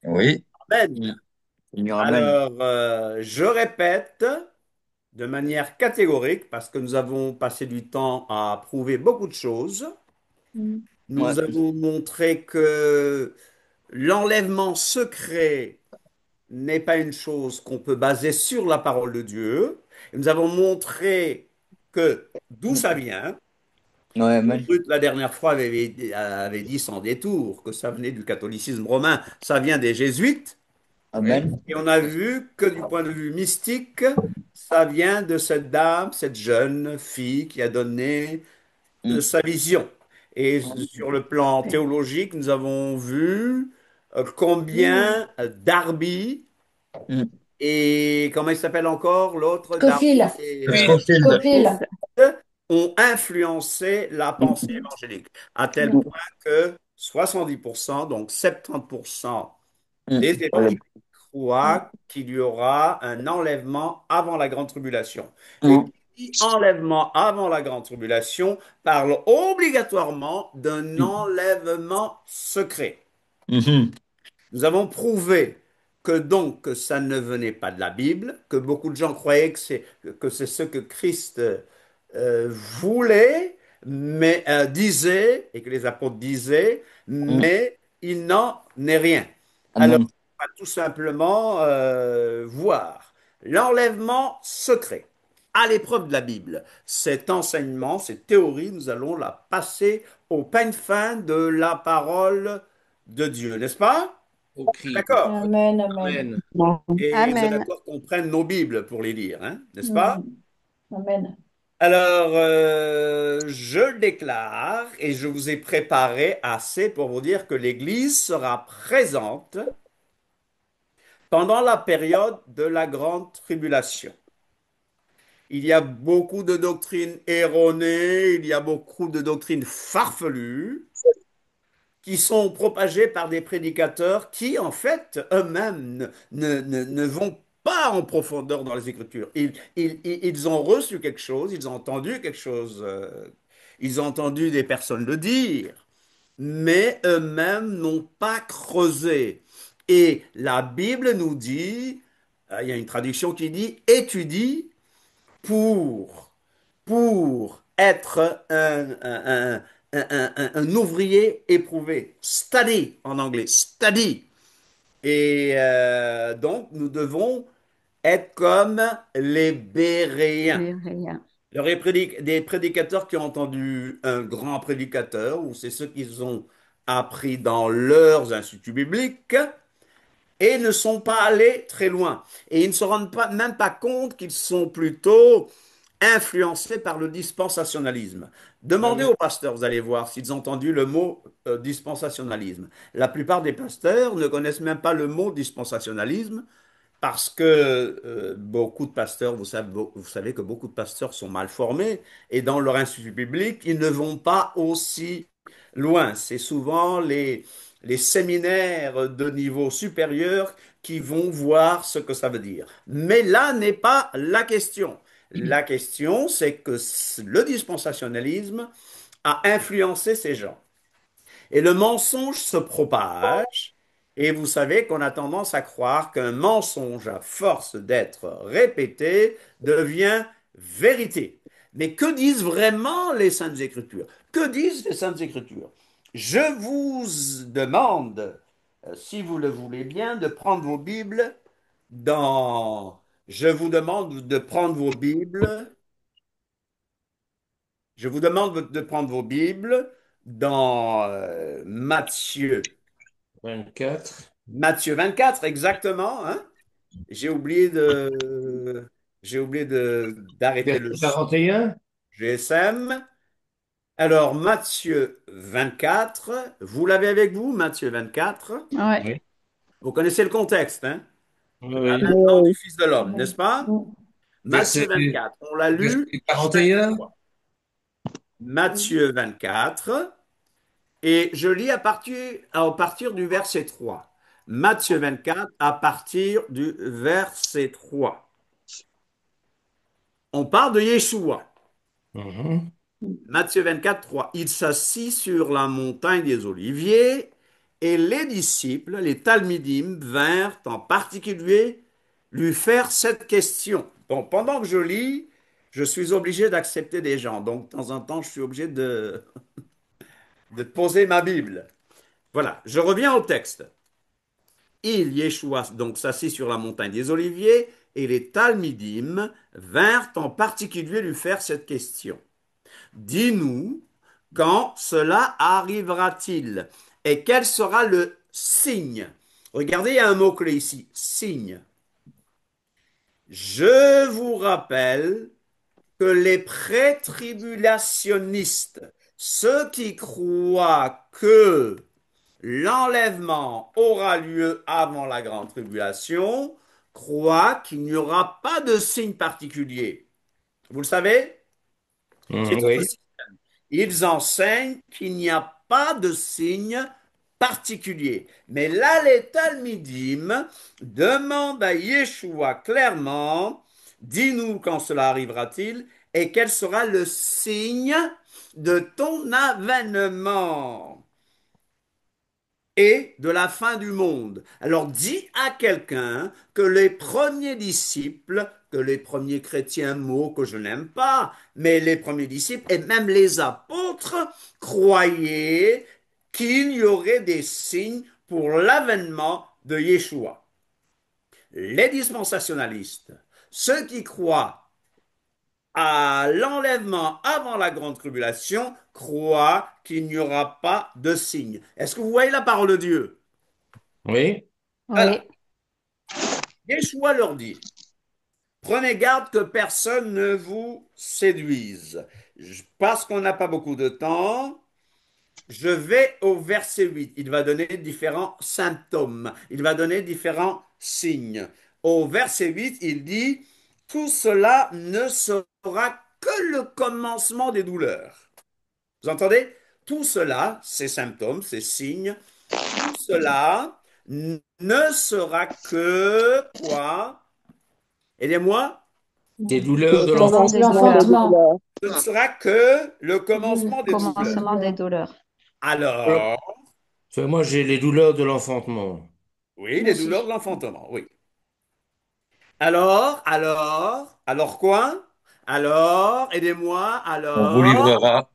Oui. Amen. Seigneur, Amen. Alors, je répète de manière catégorique, parce que nous avons passé du temps à prouver beaucoup de choses. Mm. Ouais. Nous avons montré que l'enlèvement secret n'est pas une chose qu'on peut baser sur la parole de Dieu. Et nous avons montré que d'où ça vient. Ouais, Amen. Ruth, la dernière fois, avait dit sans détour que ça venait du catholicisme romain, ça vient des jésuites. Oui. Amen. Et on a vu que du point de vue mystique, ça vient de cette dame, cette jeune fille qui a donné Mm. sa vision. Et sur le plan Ouais. théologique, nous avons vu Mm. combien Darby Mm. et comment il s'appelle encore l'autre, Darby Scofield. et Oui. Scofield. Scofield. ont influencé la pensée Mm. évangélique, à tel Mm. point que 70%, donc 70% Mm. des Ouais. évangéliques croient qu'il y aura un enlèvement avant la grande tribulation. Et Mm. qui dit enlèvement avant la grande tribulation parle obligatoirement d'un Mm. enlèvement secret. Mhm. Nous avons prouvé que donc que ça ne venait pas de la Bible, que beaucoup de gens croyaient que c'est ce que Christ voulait, mais disait, et que les apôtres disaient, Mm. mais il n'en est rien. Alors, Amen. on va tout simplement voir l'enlèvement secret à l'épreuve de la Bible. Cet enseignement, cette théorie, nous allons la passer au peigne fin de la parole de Dieu, n'est-ce pas? Au cri. D'accord. Amen, amen. Amen. Et vous êtes Amen. d'accord qu'on prenne nos Bibles pour les lire, hein, n'est-ce pas? Mm. Amen. Alors, je le déclare et je vous ai préparé assez pour vous dire que l'Église sera présente pendant la période de la grande tribulation. Il y a beaucoup de doctrines erronées, il y a beaucoup de doctrines farfelues qui sont propagés par des prédicateurs qui, en fait, eux-mêmes ne vont pas en profondeur dans les Écritures. Ils ont reçu quelque chose, ils ont entendu quelque chose, ils ont entendu des personnes le dire, mais eux-mêmes n'ont pas creusé. Et la Bible nous dit, il y a une traduction qui dit, étudie pour, pour être un ouvrier éprouvé. Study en anglais, study. Et donc, nous devons être comme les Béréens. Oui, rien. Il y aurait des prédicateurs qui ont entendu un grand prédicateur, ou c'est ceux qu'ils ont appris dans leurs instituts bibliques, et ne sont pas allés très loin. Et ils ne se rendent pas, même pas compte qu'ils sont plutôt influencés par le dispensationalisme. Demandez Amen. aux pasteurs, vous allez voir, s'ils ont entendu le mot dispensationalisme. La plupart des pasteurs ne connaissent même pas le mot dispensationalisme parce que beaucoup de pasteurs, vous savez que beaucoup de pasteurs sont mal formés et dans leur institut biblique, ils ne vont pas aussi loin. C'est souvent les séminaires de niveau supérieur qui vont voir ce que ça veut dire. Mais là n'est pas la question. La question, c'est que le dispensationalisme a influencé ces gens. Et le mensonge se propage. Et vous savez qu'on a tendance à croire qu'un mensonge, à force d'être répété, devient vérité. Mais que disent vraiment les Saintes Écritures? Que disent les Saintes Écritures? Je vous demande, si vous le voulez bien, de prendre vos Bibles dans... Je vous demande de prendre vos Bibles. Je vous demande de prendre vos Bibles dans Matthieu. 24. Matthieu 24, exactement, hein? J'ai oublié de, j'ai oublié d'arrêter le Verset 41. GSM. Alors, Matthieu 24, vous l'avez avec vous, Matthieu 24. Ouais. Oui. Vous connaissez le contexte, hein? Oui, oui. L'avènement du Oui. Fils de l'homme, n'est-ce Amen. pas? Mm. Matthieu Verset, 24, on l'a lu verset chaque 41. fois. Matthieu 24, et je lis à partir du verset 3. Matthieu 24, à partir du verset 3. On parle de Yeshua. Mhm. Matthieu 24, 3. Il s'assit sur la montagne des Oliviers Et les disciples, les Talmidim, vinrent en particulier lui faire cette question. Bon, pendant que je lis, je suis obligé d'accepter des gens. Donc, de temps en temps, je suis obligé de poser ma Bible. Voilà, je reviens au texte. Yeshua, donc s'assit sur la montagne des Oliviers, et les Talmidim vinrent en particulier lui faire cette question. Dis-nous, quand cela arrivera-t-il? Et quel sera le signe? Regardez, il y a un mot-clé ici, signe. Je vous rappelle que les pré-tribulationnistes, ceux qui croient que l'enlèvement aura lieu avant la grande tribulation, croient qu'il n'y aura pas de signe particulier. Vous le savez? C'est tout Oui. aussi. Ils enseignent qu'il n'y a pas de signe particulier. Mais là, les Talmidim demandent à Yeshua clairement, dis-nous quand cela arrivera-t-il et quel sera le signe de ton avènement et de la fin du monde. Alors dis à quelqu'un que les premiers disciples, que les premiers chrétiens, mot que je n'aime pas, mais les premiers disciples et même les apôtres croyaient qu'il y aurait des signes pour l'avènement de Yeshua. Les dispensationalistes, ceux qui croient à l'enlèvement avant la grande tribulation, croient qu'il n'y aura pas de signe. Est-ce que vous voyez la parole de Dieu? Oui. Voilà. Oui. Yeshua leur dit, prenez garde que personne ne vous séduise. Parce qu'on n'a pas beaucoup de temps, je vais au verset 8. Il va donner différents symptômes. Il va donner différents signes. Au verset 8, il dit, tout cela ne sera que le commencement des douleurs. Vous entendez? Tout cela, ces symptômes, ces signes, tout cela ne sera que quoi? Aidez-moi. Des Le douleurs de Commencement l'enfant. des l'enfantement. douleurs. Ce ne sera que le Le commencement des douleurs. commencement des douleurs. Alors, Moi, j'ai les douleurs de l'enfantement. oui, Moi les douleurs aussi. de l'enfantement, oui. Alors quoi? Alors, aidez-moi, alors, On vous on livrera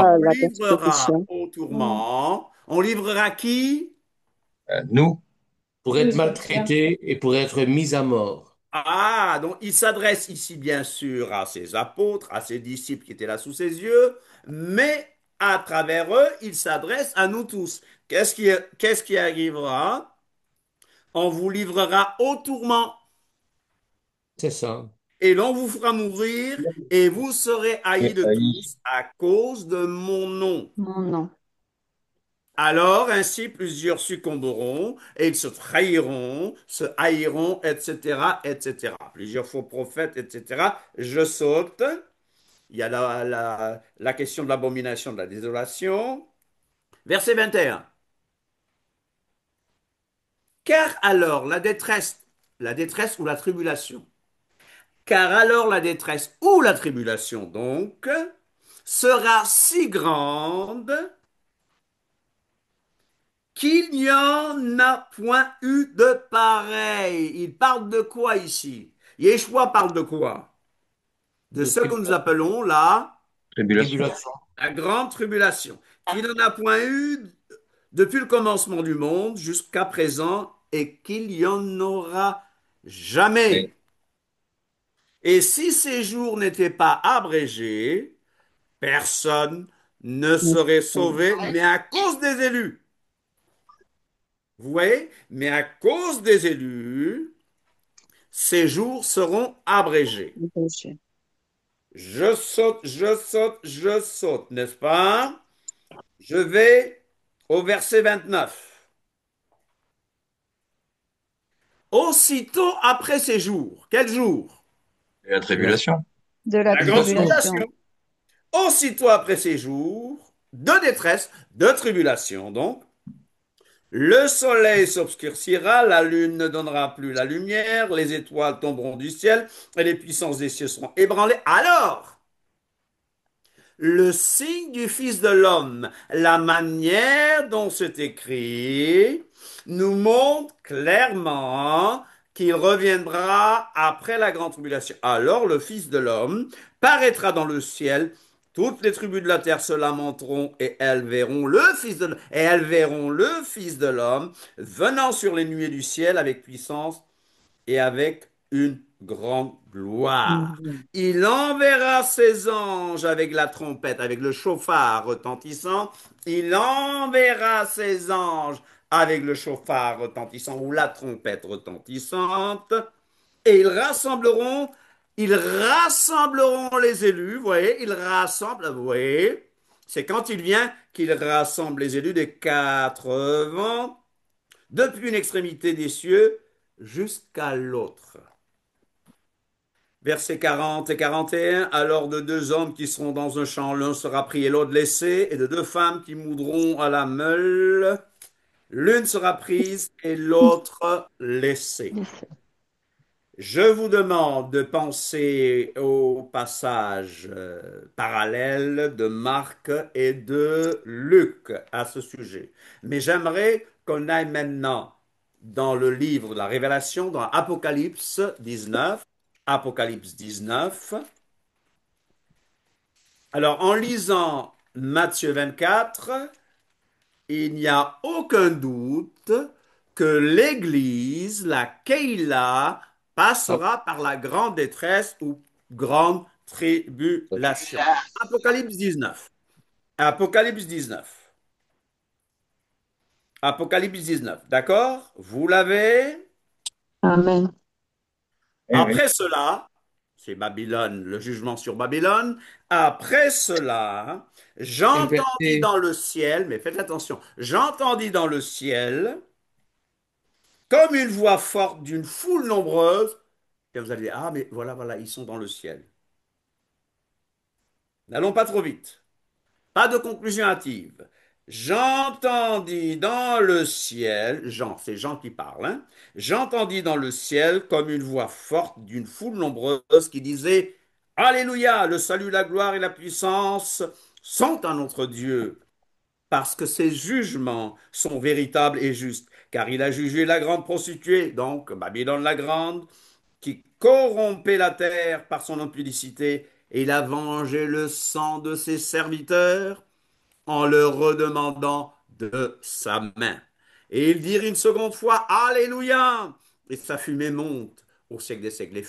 à vous la livrera persécution. au Mm. tourment. On livrera qui? Nous, Pour être Les chrétiens. maltraité et pour être mis à mort. Ah, donc il s'adresse ici bien sûr à ses apôtres, à ses disciples qui étaient là sous ses yeux, mais à travers eux, il s'adresse à nous tous. Qu'est-ce qui arrivera? On vous livrera au tourment C'est ça. et l'on vous fera mourir et vous serez haïs et de haïs. tous à cause de mon nom. Mon nom. Alors ainsi plusieurs succomberont et ils se trahiront, se haïront, etc., etc. Plusieurs faux prophètes, etc. Je saute. Il y a la question de l'abomination de la désolation. Verset 21. Car alors la détresse ou la tribulation, car alors la détresse ou la tribulation, donc, sera si grande qu'il n'y en a point eu de pareil. Il parle de quoi ici? Yeshua parle de quoi? De De ce que nous appelons Tribulation. tribulation. la grande tribulation, qu'il n'en a point eu depuis le commencement du monde jusqu'à présent et qu'il y en aura Et jamais. Et si ces jours n'étaient pas abrégés, personne ne serait sauvé, mais à cause des élus. Vous voyez? Mais à cause des élus, ces jours seront abrégés. Je saute, je saute, je saute, n'est-ce pas? Je vais au verset 29. Aussitôt après ces jours, quel jour? la tribulation. De la La grande Tribulation. tribulation. tribulation. Aussitôt après ces jours de détresse, de tribulation, donc, le soleil s'obscurcira, la lune ne donnera plus la lumière, les étoiles tomberont du ciel et les puissances des cieux seront ébranlées. Alors, le signe du Fils de l'homme, la manière dont c'est écrit, nous montre clairement qu'il reviendra après la grande tribulation. Alors le Fils de l'homme paraîtra dans le ciel. Toutes les tribus de la terre se lamenteront et elles verront le Fils de l'homme venant sur les nuées du ciel avec puissance et avec une grande gloire. Amen. Il enverra ses anges avec la trompette, avec le chauffard retentissant. Il enverra ses anges avec le chauffard retentissant ou la trompette retentissante. Et ils rassembleront les élus, vous voyez, ils rassemblent, vous voyez, c'est quand il vient qu'il rassemble les élus des quatre vents, depuis une extrémité des cieux jusqu'à l'autre. Versets 40 et 41, alors de deux hommes qui seront dans un champ, l'un sera pris et l'autre laissé, et de deux femmes qui moudront à la meule, l'une sera prise et l'autre laissée. Je vous demande de penser au passage parallèle de Marc et de Luc à ce sujet. Mais j'aimerais qu'on aille maintenant dans le livre de la Révélation, dans Apocalypse 19. Apocalypse 19. Alors, en lisant Matthieu 24, il n'y a aucun doute que l'Église, la Keïla, Ap- passera par la grande détresse ou grande tribulation. Apocalypse 19. Apocalypse 19. Apocalypse 19. D'accord? Vous l'avez? Amen. Oui, oui. Après cela, c'est Babylone, le jugement sur Babylone. Après cela, Quel j'entendis verset? dans le ciel, mais faites attention, j'entendis dans le ciel comme une voix forte d'une foule nombreuse. Et vous allez dire, ah, mais voilà, voilà, ils sont dans le ciel. N'allons pas trop vite. Pas de conclusion hâtive. J'entendis dans le ciel, Jean, c'est Jean qui parle, hein, j'entendis dans le ciel comme une voix forte d'une foule nombreuse qui disait, Alléluia, le salut, la gloire et la puissance sont à notre Dieu, parce que ses jugements sont véritables et justes, car il a jugé la grande prostituée, donc Babylone la grande, qui corrompait la terre par son impudicité, et il a vengé le sang de ses serviteurs en leur redemandant de sa main. Et ils dirent une seconde fois, Alléluia! Et sa fumée monte au siècle des siècles,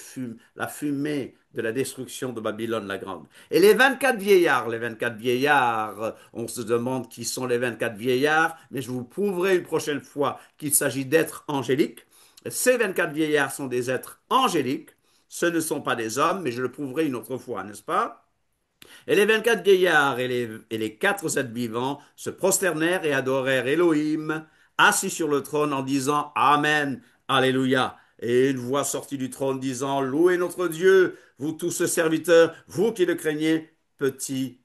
la fumée de la destruction de Babylone la Grande. Et les 24 vieillards, on se demande qui sont les 24 vieillards, mais je vous prouverai une prochaine fois qu'il s'agit d'êtres angéliques. Ces 24 vieillards sont des êtres angéliques, ce ne sont pas des hommes, mais je le prouverai une autre fois, n'est-ce pas? Et les 24 vieillards et les quatre êtres vivants se prosternèrent et adorèrent Elohim, assis sur le trône, en disant Amen, Alléluia. Et une voix sortit du trône disant Louez notre Dieu, vous tous ses serviteurs, vous qui le craignez, petits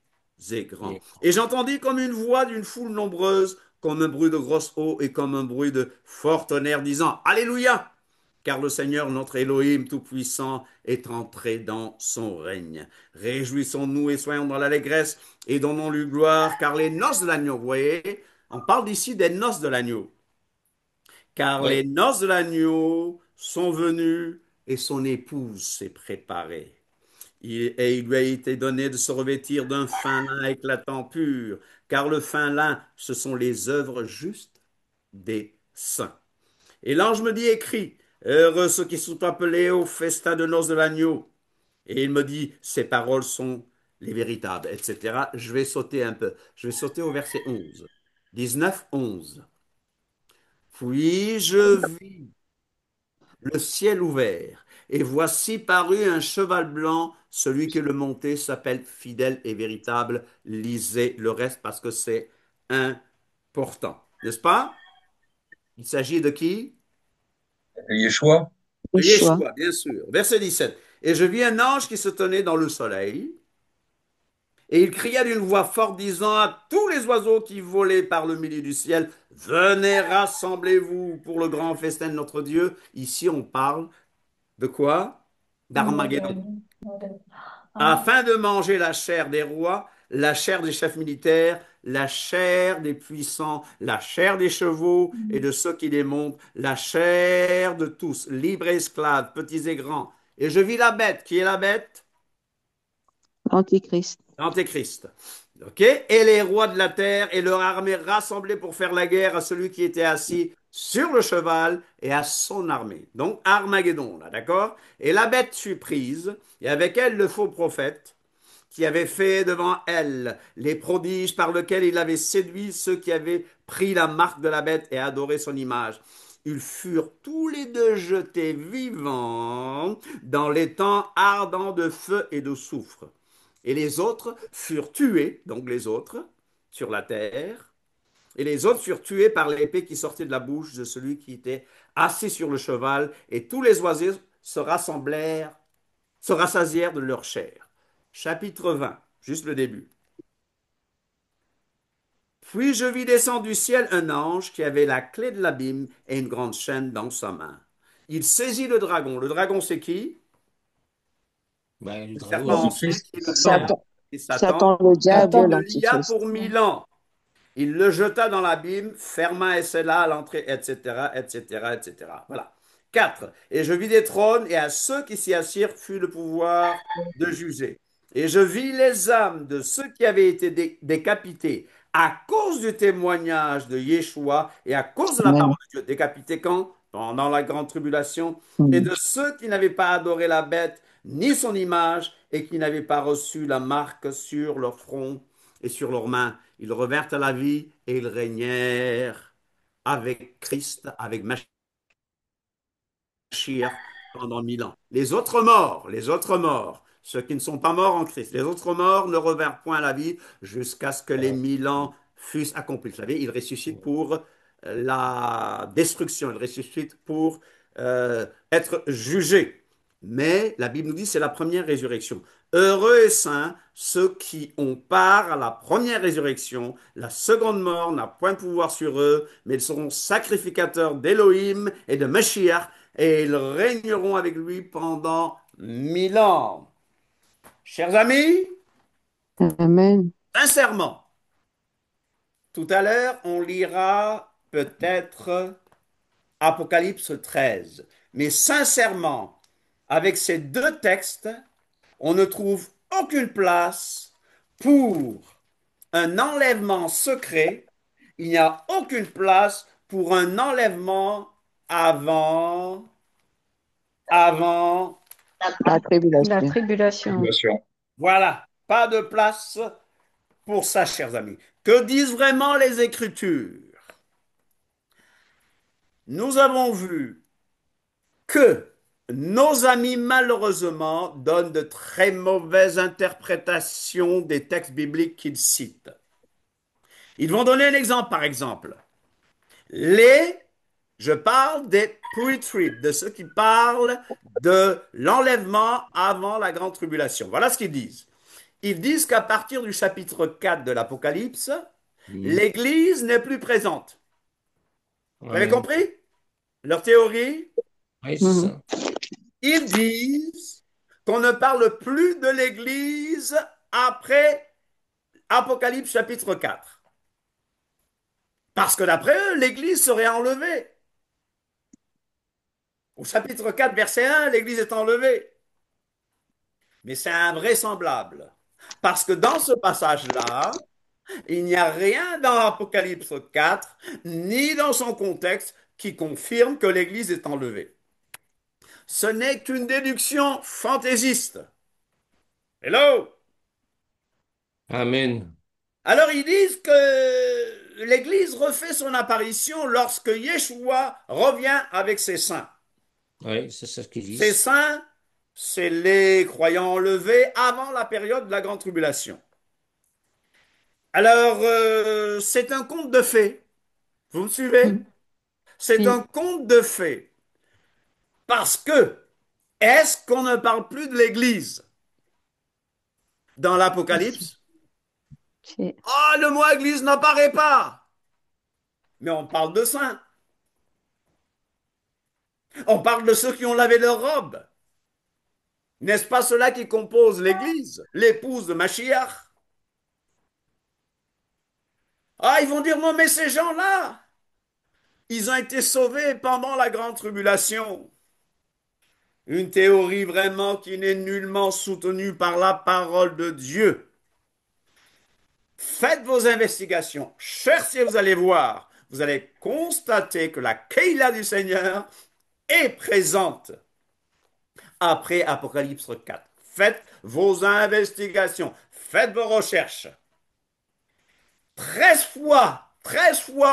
et grands. Et j'entendis comme une voix d'une foule nombreuse, comme un bruit de grosse eau et comme un bruit de fort tonnerre, disant Alléluia, car le Seigneur, notre Elohim Tout-Puissant, est entré dans son règne. Réjouissons-nous et soyons dans l'allégresse et donnons-lui gloire, car les noces de l'agneau, vous voyez, on parle ici des noces de l'agneau, car Oui. les noces de l'agneau sont venues et son épouse s'est préparée. Et il lui a été donné de se revêtir d'un fin lin éclatant pur, car le fin lin, ce sont les œuvres justes des saints. Et l'ange me dit, écrit, heureux ceux qui sont appelés au festin de noces de l'agneau. Et il me dit, ces paroles sont les véritables, etc. Je vais sauter un peu. Je vais sauter au verset 11. 19, 11. Puis je vis le ciel ouvert, et voici parut un cheval blanc. Celui qui le montait s'appelle fidèle et véritable. Lisez le reste parce que c'est important. N'est-ce pas? Il s'agit de qui? Yeshua, De Yeshua. Yeshua, bien sûr. Verset 17. Et je vis un ange qui se tenait dans le soleil, et il cria d'une voix forte, disant à tous les oiseaux qui volaient par le milieu du ciel, venez, rassemblez-vous pour le grand festin de notre Dieu. Ici, on parle de quoi? D'Armageddon. Amen. Amen. Afin de manger la chair des rois, la chair des chefs militaires, la chair des puissants, la chair des chevaux et de ceux qui les montent, la chair de tous, libres et esclaves, petits et grands. Et je vis la bête. Qui est la bête? Antichrist. L'Antéchrist. OK? Et les rois de la terre et leur armée rassemblés pour faire la guerre à celui qui était assis sur le cheval et à son armée. Donc Armageddon, là, d'accord? Et la bête fut prise, et avec elle le faux prophète, qui avait fait devant elle les prodiges par lesquels il avait séduit ceux qui avaient pris la marque de la bête et adoré son image. Ils furent tous les deux jetés vivants dans les temps ardents de feu et de soufre. Et les autres furent tués, donc les autres, sur la terre. Et les autres furent tués par l'épée qui sortait de la bouche de celui qui était assis sur le cheval. Et tous les oiseaux se rassemblèrent, se rassasièrent de leur chair. Chapitre 20, juste le début. Puis je vis descendre du ciel un ange qui avait la clé de l'abîme et une grande chaîne dans sa main. Il saisit le dragon. Le dragon, c'est qui? Ben, le Le dragon, serpent ancien Jésus-Christ. qui est le temple. Satan, Et Satan, Satan le diable, Satan. il le lia l'antichrist. pour 1000 ans. Il le jeta dans l'abîme, ferma et scella à l'entrée, etc., etc., etc. Voilà. 4. Et je vis des trônes, et à ceux qui s'y assirent fut le pouvoir de juger. Et je vis les âmes de ceux qui avaient été décapités à cause du témoignage de Yeshua et à cause de la parole Amen. de Dieu. Décapités quand? Pendant la grande tribulation. Et Mm. de ceux qui n'avaient pas adoré la bête, ni son image, et qui n'avaient pas reçu la marque sur leur front et sur leurs mains. Ils revinrent à la vie et ils régnèrent avec Christ, avec Mashiach pendant 1000 ans. Les autres morts, ceux qui ne sont pas morts en Christ, les autres morts ne revinrent point à la vie jusqu'à ce que les 1000 ans fussent accomplis. Vous savez, ils ressuscitent pour la destruction, ils ressuscitent pour être jugés. Mais la Bible nous dit que c'est la première résurrection. Heureux et saints ceux qui ont part à la première résurrection. La seconde mort n'a point de pouvoir sur eux, mais ils seront sacrificateurs d'Élohim et de Mashiach, et ils régneront avec lui pendant 1000 ans. Chers amis, Amen. sincèrement, tout à l'heure, on lira peut-être Apocalypse 13. Mais sincèrement, avec ces deux textes, on ne trouve aucune place pour un enlèvement secret. Il n'y a aucune place pour un enlèvement avant, avant. La La tribulation. tribulation. Tribulation. Voilà, pas de place pour ça, chers amis. Que disent vraiment les Écritures? Nous avons vu que nos amis, malheureusement, donnent de très mauvaises interprétations des textes bibliques qu'ils citent. Ils vont donner un exemple, par exemple. Les, je parle des pre-trib, de ceux qui parlent de l'enlèvement avant la grande tribulation. Voilà ce qu'ils disent. Ils disent qu'à partir du chapitre 4 de l'Apocalypse, Mhm. l'Église n'est plus présente. Vous avez Amen. compris leur théorie? Oui, c'est Mhm. ça. Ils disent qu'on ne parle plus de l'Église après Apocalypse chapitre 4. Parce que d'après eux, l'Église serait enlevée. Au chapitre 4, verset 1, l'Église est enlevée. Mais c'est invraisemblable. Parce que dans ce passage-là, il n'y a rien dans Apocalypse 4, ni dans son contexte, qui confirme que l'Église est enlevée. Ce n'est qu'une déduction fantaisiste. Hello? Amen. Alors ils disent que l'Église refait son apparition lorsque Yeshua revient avec ses saints. Oui, c'est ça ce qu'ils Ces disent. saints, c'est les croyants enlevés avant la période de la grande tribulation. Alors, c'est un conte de fées. Vous me suivez? Mhm. C'est un Oui. conte de fées. Parce que, est-ce qu'on ne parle plus de l'Église dans Merci. l'Apocalypse? C'est- Ah, le mot Église n'apparaît pas. Mais on parle de saints. On parle de ceux qui ont lavé leur robe. N'est-ce pas cela qui compose l'Église, l'épouse de Machiach? Ah, ils vont dire, non, mais ces gens-là, ils ont été sauvés pendant la grande tribulation. Une théorie vraiment qui n'est nullement soutenue par la parole de Dieu. Faites vos investigations, cherchez, vous allez voir. Vous allez constater que la Keila du Seigneur est présente après Apocalypse 4. Faites vos investigations, faites vos recherches. 13 fois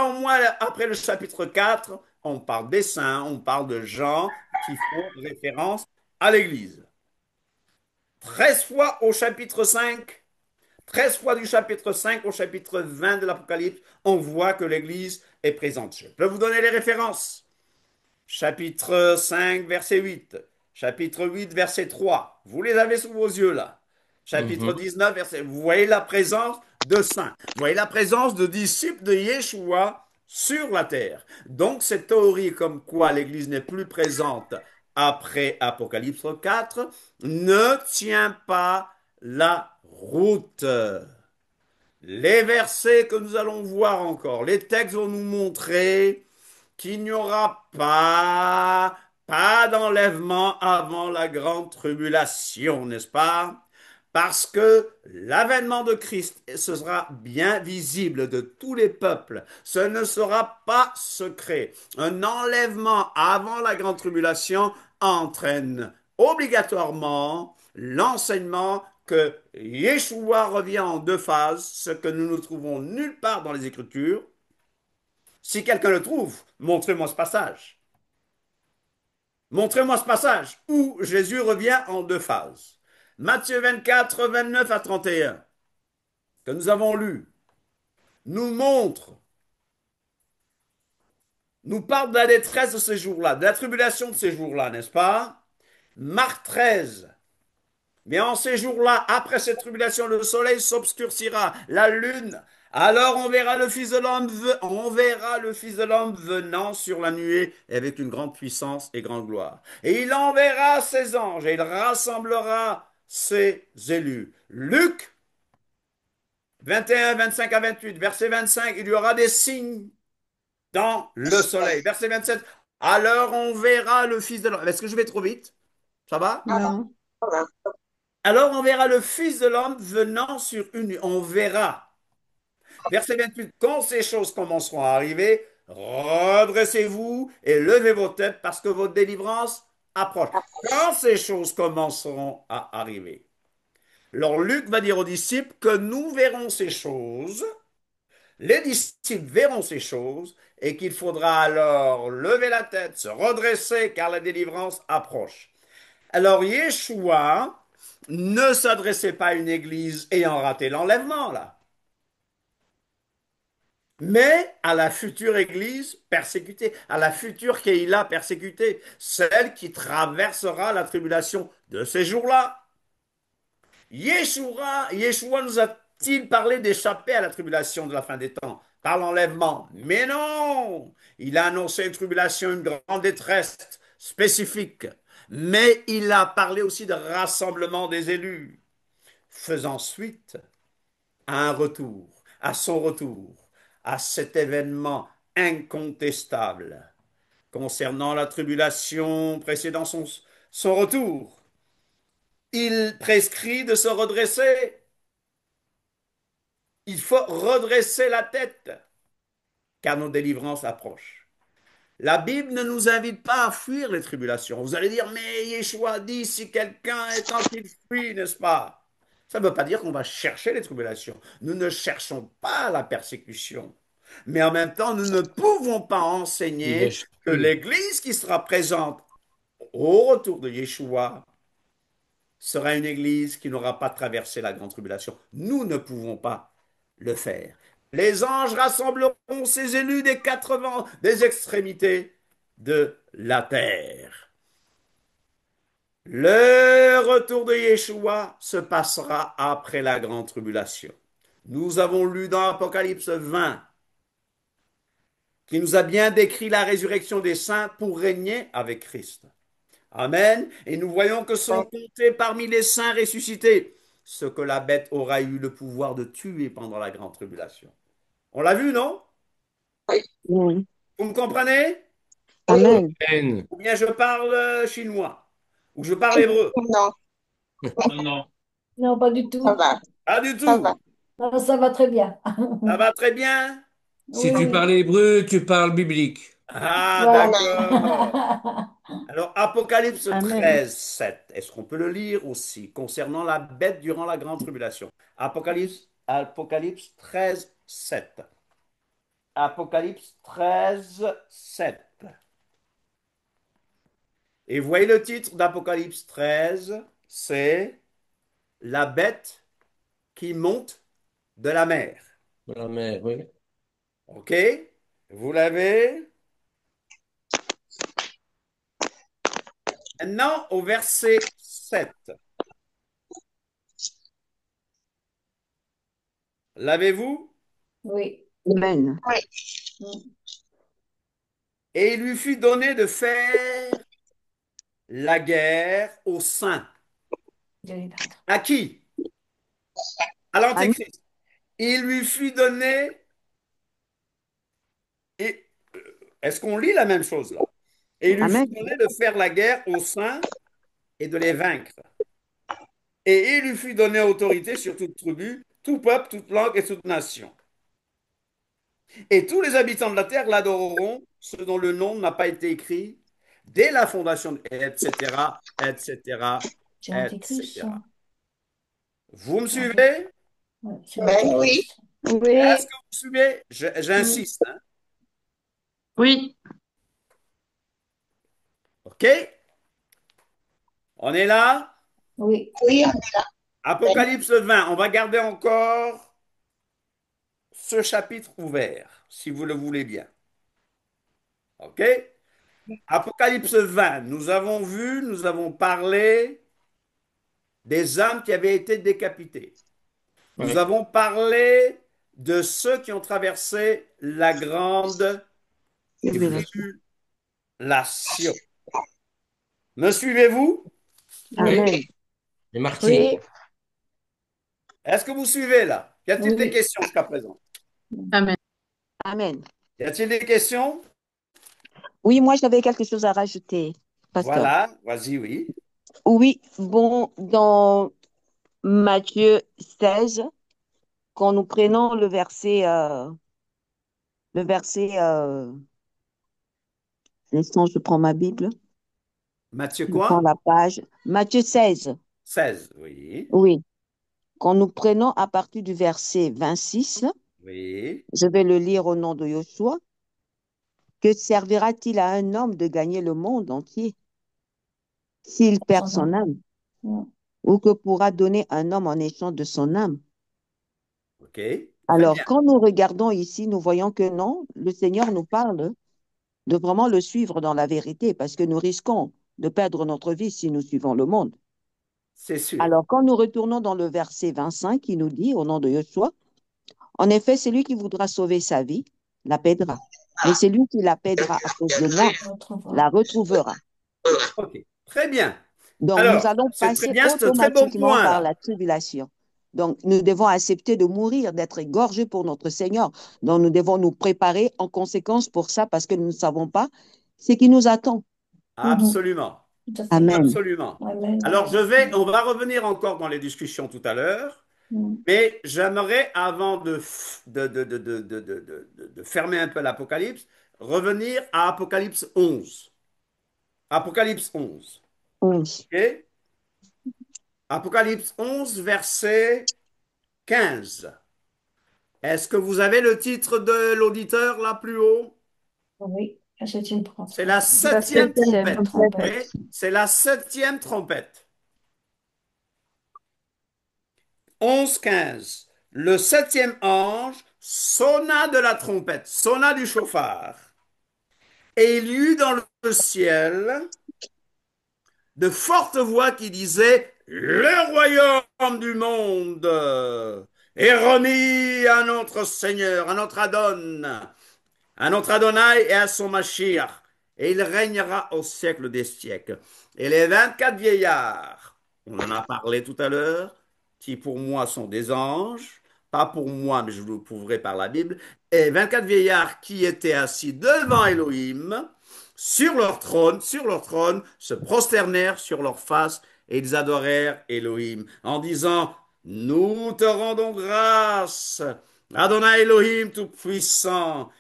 au moins après le chapitre 4, on parle des saints, on parle de gens qui font référence à l'Église. 13 fois au chapitre 5, 13 fois du chapitre 5 au chapitre 20 de l'Apocalypse, on voit que l'Église est présente. Je peux vous donner les références. Chapitre 5, verset 8. Chapitre 8, verset 3. Vous les avez sous vos yeux là. Chapitre Mhm. 19, verset. Vous voyez la présence de saints. Vous voyez la présence de disciples de Yeshua sur la terre. Donc cette théorie comme quoi l'Église n'est plus présente après Apocalypse 4 ne tient pas la route. Les versets que nous allons voir encore, les textes vont nous montrer qu'il n'y aura pas d'enlèvement avant la grande tribulation, n'est-ce pas? Parce que l'avènement de Christ, ce sera bien visible de tous les peuples. Ce ne sera pas secret. Un enlèvement avant la grande tribulation entraîne obligatoirement l'enseignement que Yeshua revient en deux phases, ce que nous ne trouvons nulle part dans les Écritures. Si quelqu'un le trouve, montrez-moi ce passage. Montrez-moi ce passage où Jésus revient en deux phases. Matthieu 24, 29 à 31, que nous avons lu, nous montre, nous parle de la détresse de ces jours-là, de la tribulation de ces jours-là, n'est-ce pas? Marc 13, mais en ces jours-là, après cette tribulation, le soleil s'obscurcira, la lune. Alors on verra le Fils de l'homme venant sur la nuée avec une grande puissance et grande gloire. Et il enverra ses anges et il rassemblera ses élus. Luc 21, 25 à 28, verset 25, il y aura des signes dans le soleil. Verset 27, alors on verra le Fils de l'homme. Est-ce que je vais trop vite? Ça va? Non. Alors on verra le Fils de l'homme venant sur une nuée. On verra. Verset 28, quand ces choses commenceront à arriver, redressez-vous et levez vos têtes parce que votre délivrance approche. Quand ces choses commenceront à arriver. Alors Luc va dire aux disciples que nous verrons ces choses, les disciples verront ces choses et qu'il faudra alors lever la tête, se redresser car la délivrance approche. Alors Yeshua ne s'adressait pas à une église ayant raté l'enlèvement, là, mais à la future église persécutée, à la future Keïla persécutée, celle qui traversera la tribulation de ces jours-là. Yeshua nous a-t-il parlé d'échapper à la tribulation de la fin des temps par l'enlèvement? Mais non! Il a annoncé une tribulation, une grande détresse spécifique. Mais il a parlé aussi de rassemblement des élus, faisant suite à un retour, à son retour, à cet événement incontestable concernant la tribulation précédant son retour. Il prescrit de se redresser. Il faut redresser la tête, car nos délivrances approchent. La Bible ne nous invite pas à fuir les tribulations. Vous allez dire, mais Yeshua dit, si quelqu'un est en qu'il fuit, n'est-ce pas? Ça ne veut pas dire qu'on va chercher les tribulations. Nous ne cherchons pas la persécution. Mais en même temps, nous ne pouvons pas Il enseigner lâche que plus. l'Église qui sera présente au retour de Yeshua sera une Église qui n'aura pas traversé la grande tribulation. Nous ne pouvons pas le faire. Les anges rassembleront ces élus des quatre vents, des extrémités de la terre. Le retour de Yeshua se passera après la grande tribulation. Nous avons lu dans Apocalypse 20 qui nous a bien décrit la résurrection des saints pour régner avec Christ. Amen. Et nous voyons que sont comptés parmi les saints ressuscités ce que la bête aura eu le pouvoir de tuer pendant la grande tribulation. On l'a vu, non? Oui. Vous me comprenez? Amen. Amen. Ou bien je parle chinois, ou je parle hébreu. Non, Non, non. Non, pas du ça tout. va, Pas du ça va. tout. Non, ça va très bien. Ça va très bien? Si tu Oui, parles hébreu, tu parles biblique. Ah, voilà. d'accord. Alors, Apocalypse Amen. 13, 7. Est-ce qu'on peut le lire aussi concernant la bête durant la grande tribulation? Apocalypse 13, 7. Apocalypse 13, 7. Et vous voyez le titre d'Apocalypse 13, c'est la bête qui monte de la mer. La mer, oui. OK? Vous l'avez? Maintenant, au verset 7. L'avez-vous? Oui. Amen. Oui, Mm. Et il lui fut donné de faire la guerre aux saints. Joli peintre. À qui? À Amen. l'Antéchrist. Il lui fut donné. Et est-ce qu'on lit la même chose là? Et il lui fut Amen. donné de faire la guerre aux saints et de les vaincre. Et il lui fut donné autorité sur toute tribu, tout peuple, toute langue et toute nation. Et tous les habitants de la terre l'adoreront, ceux dont le nom n'a pas été écrit dès la fondation, etc., etc., C'est l'Antéchrist, ça. etc. Vous me L'Anté- suivez? ouais, c'est ben oui. l'Antéchrist. Est-ce Oui. que vous suivez? Oui. J'insiste, hein. Oui. OK? On est là? Oui. Oui, Apocalypse 20. On va garder encore ce chapitre ouvert, si vous le voulez bien. OK? Apocalypse 20. Nous avons vu, nous avons parlé des âmes qui avaient été décapitées. Nous Ouais. avons parlé de ceux qui ont traversé la grande Tribulation. tribulation. Me suivez-vous? Oui. Amen. Les martyrs. Oui. Est-ce que vous suivez là? Y a-t-il des Oui. questions jusqu'à présent? Amen. Amen. Y a-t-il des questions? Oui, moi, j'avais quelque chose à rajouter, pasteur. Voilà, vas-y, oui. Oui, bon, dans Matthieu 16, quand nous prenons le verset, l'instant, je prends ma Bible, Matthieu je prends quoi? la page, Matthieu 16, 16, oui, oui, quand nous prenons à partir du verset 26, oui. je vais le lire au nom de Yoshua, que servira-t-il à un homme de gagner le monde entier s'il perd Son son âme. âme, Mm. ou que pourra donner un homme en échange de son âme? OK, très Alors, bien. quand nous regardons ici, nous voyons que non, le Seigneur nous parle de vraiment le suivre dans la vérité, parce que nous risquons de perdre notre vie si nous suivons le monde. C'est sûr. Alors, quand nous retournons dans le verset 25, qui nous dit, au nom de Yeshua, en effet, celui qui voudra sauver sa vie la perdra. Mais celui qui la perdra à cause de moi On retrouvera. la retrouvera. OK, très bien. Donc, nous Alors, allons c'est très passer bien, c'est un très bon automatiquement point par là. la tribulation. Donc, nous devons accepter de mourir, d'être égorgés pour notre Seigneur. Donc, nous devons nous préparer en conséquence pour ça parce que nous ne savons pas ce qui nous attend. Mhm. Absolument, Tout à fait. Amen. absolument. Amen. Alors, on va revenir encore dans les discussions tout à l'heure, Mm. mais j'aimerais, avant de fermer un peu l'Apocalypse, revenir à Apocalypse 11. Apocalypse 11. Oui. OK? Apocalypse 11, verset 15. Est-ce que vous avez le titre de l'auditeur là plus haut? Oui. C'est une C'est la la septième septième trompette. OK? trompette. C'est la septième trompette. 11, 15. Le septième ange sonna de la trompette, sonna du chauffard. Et il y eut dans le ciel de fortes voix qui disaient, le royaume du monde est remis à notre Seigneur, à notre Adonai et à son Mashiach. Et il régnera au siècle des siècles. Et les 24 vieillards, on en a parlé tout à l'heure, qui pour moi sont des anges, pas pour moi, mais je vous le prouverai par la Bible, et 24 vieillards qui étaient assis devant Élohim, sur leur trône, se prosternèrent sur leur face et ils adorèrent Élohim en disant, nous te rendons grâce, Adonai Elohim Tout-Puissant,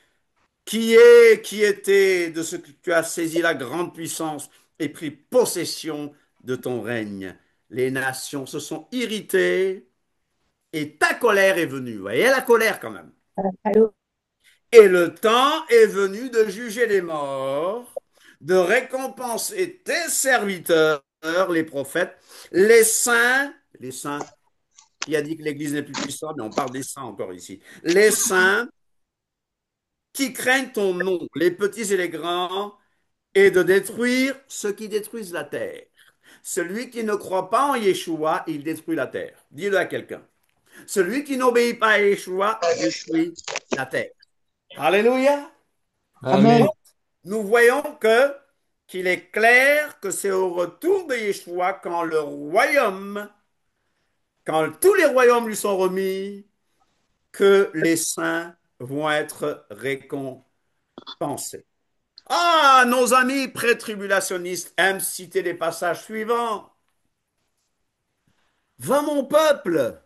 qui est, qui était, de ce que tu as saisi la grande puissance et pris possession de ton règne. Les nations se sont irritées et ta colère est venue. Vous voyez la colère quand même. Allô? Et le temps est venu de juger les morts, de récompenser tes serviteurs, les prophètes, les saints, qui a dit que l'Église n'est plus puissante, mais on parle des saints encore ici, les saints qui craignent ton nom, les petits et les grands, et de détruire ceux qui détruisent la terre. Celui qui ne croit pas en Yeshua, il détruit la terre. Dis-le à quelqu'un. Celui qui n'obéit pas à Yeshua détruit la terre. Alléluia. Amen. Amen. Nous voyons que qu'il est clair que c'est au retour de Yeshua quand le royaume, quand tous les royaumes lui sont remis, que les saints vont être récompensés. Ah, nos amis pré-tribulationnistes aiment citer les passages suivants. Va mon peuple,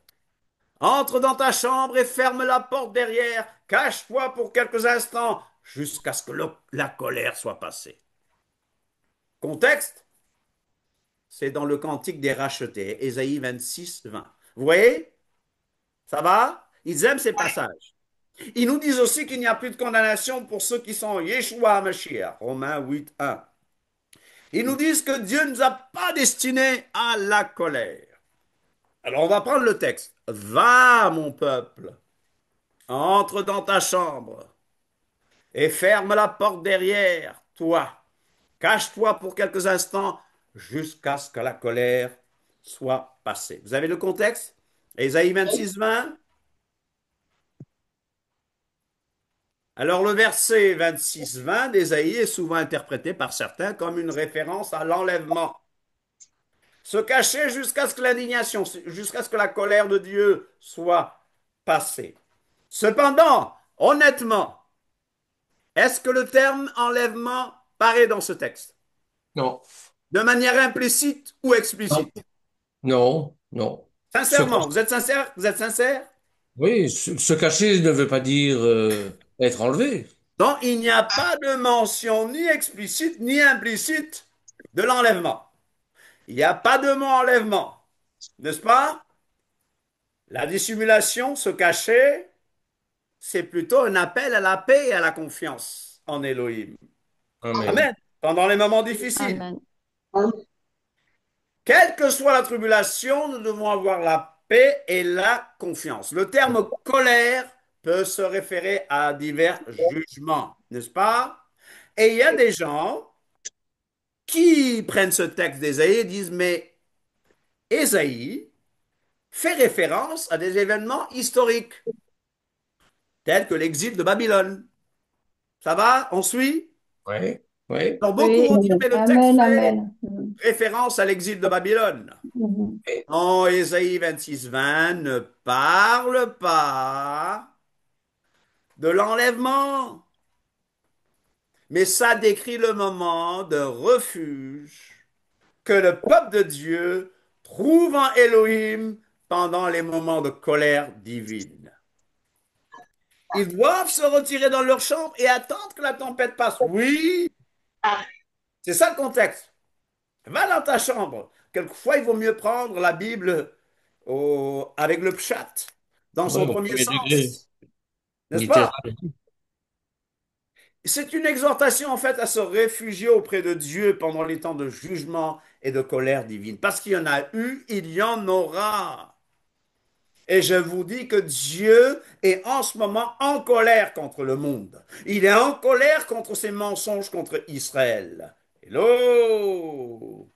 entre dans ta chambre et ferme la porte derrière, cache-toi pour quelques instants jusqu'à ce que la colère soit passée. Contexte, c'est dans le cantique des rachetés, Ésaïe 26, 20. Vous voyez, ça va? Ils aiment ces passages. Ils nous disent aussi qu'il n'y a plus de condamnation pour ceux qui sont Yeshua Mashiach, Romains 8, 1. Ils nous disent que Dieu ne nous a pas destinés à la colère. Alors on va prendre le texte. Va, mon peuple, entre dans ta chambre et ferme la porte derrière toi. Cache-toi pour quelques instants jusqu'à ce que la colère soit passée. Vous avez le contexte? Ésaïe 26, 20. Alors le verset 26, 20 d'Ésaïe est souvent interprété par certains comme une référence à l'enlèvement. Se cacher jusqu'à ce que l'indignation, jusqu'à ce que la colère de Dieu soit passée. Cependant, honnêtement, est-ce que le terme enlèvement paraît dans ce texte? Non, De manière implicite ou non, explicite? non, non. Se Sincèrement, vous êtes sincère? Vous êtes sincère? Oui, se cacher ne veut pas dire être enlevé. Donc, il n'y a pas de mention ni explicite ni implicite de l'enlèvement. Il n'y a pas de mot enlèvement, n'est-ce pas? La dissimulation, se cacher, c'est plutôt un appel à la paix et à la confiance en Elohim. Amen. Amen. Pendant les moments difficiles. Amen. Quelle que soit la tribulation, nous devons avoir la paix et la confiance. Le terme colère peut se référer à divers jugements, n'est-ce pas? Et il y a des gens qui prennent ce texte d'Ésaïe et disent, mais Ésaïe fait référence à des événements historiques, tels que l'exil de Babylone. Ça va? On suit? Oui, oui. Alors beaucoup Oui. vont dire, mais le texte Amen, fait amen. Mhm. référence à l'exil de Babylone. Mhm. En Ésaïe 26, 20 ne parle pas de l'enlèvement, mais ça décrit le moment de refuge que le peuple de Dieu trouve en Élohim pendant les moments de colère divine. Ils doivent se retirer dans leur chambre et attendre que la tempête passe. Oui, c'est ça le contexte. Va dans ta chambre. Quelquefois, il vaut mieux prendre la Bible avec le pshat, dans Oui, son au premier premier degré, sens. N'est-ce littéral. pas? C'est une exhortation en fait à se réfugier auprès de Dieu pendant les temps de jugement et de colère divine. Parce qu'il y en a eu, il y en aura. Et je vous dis que Dieu est en ce moment en colère contre le monde. Il est en colère contre ses mensonges contre Israël. Hello!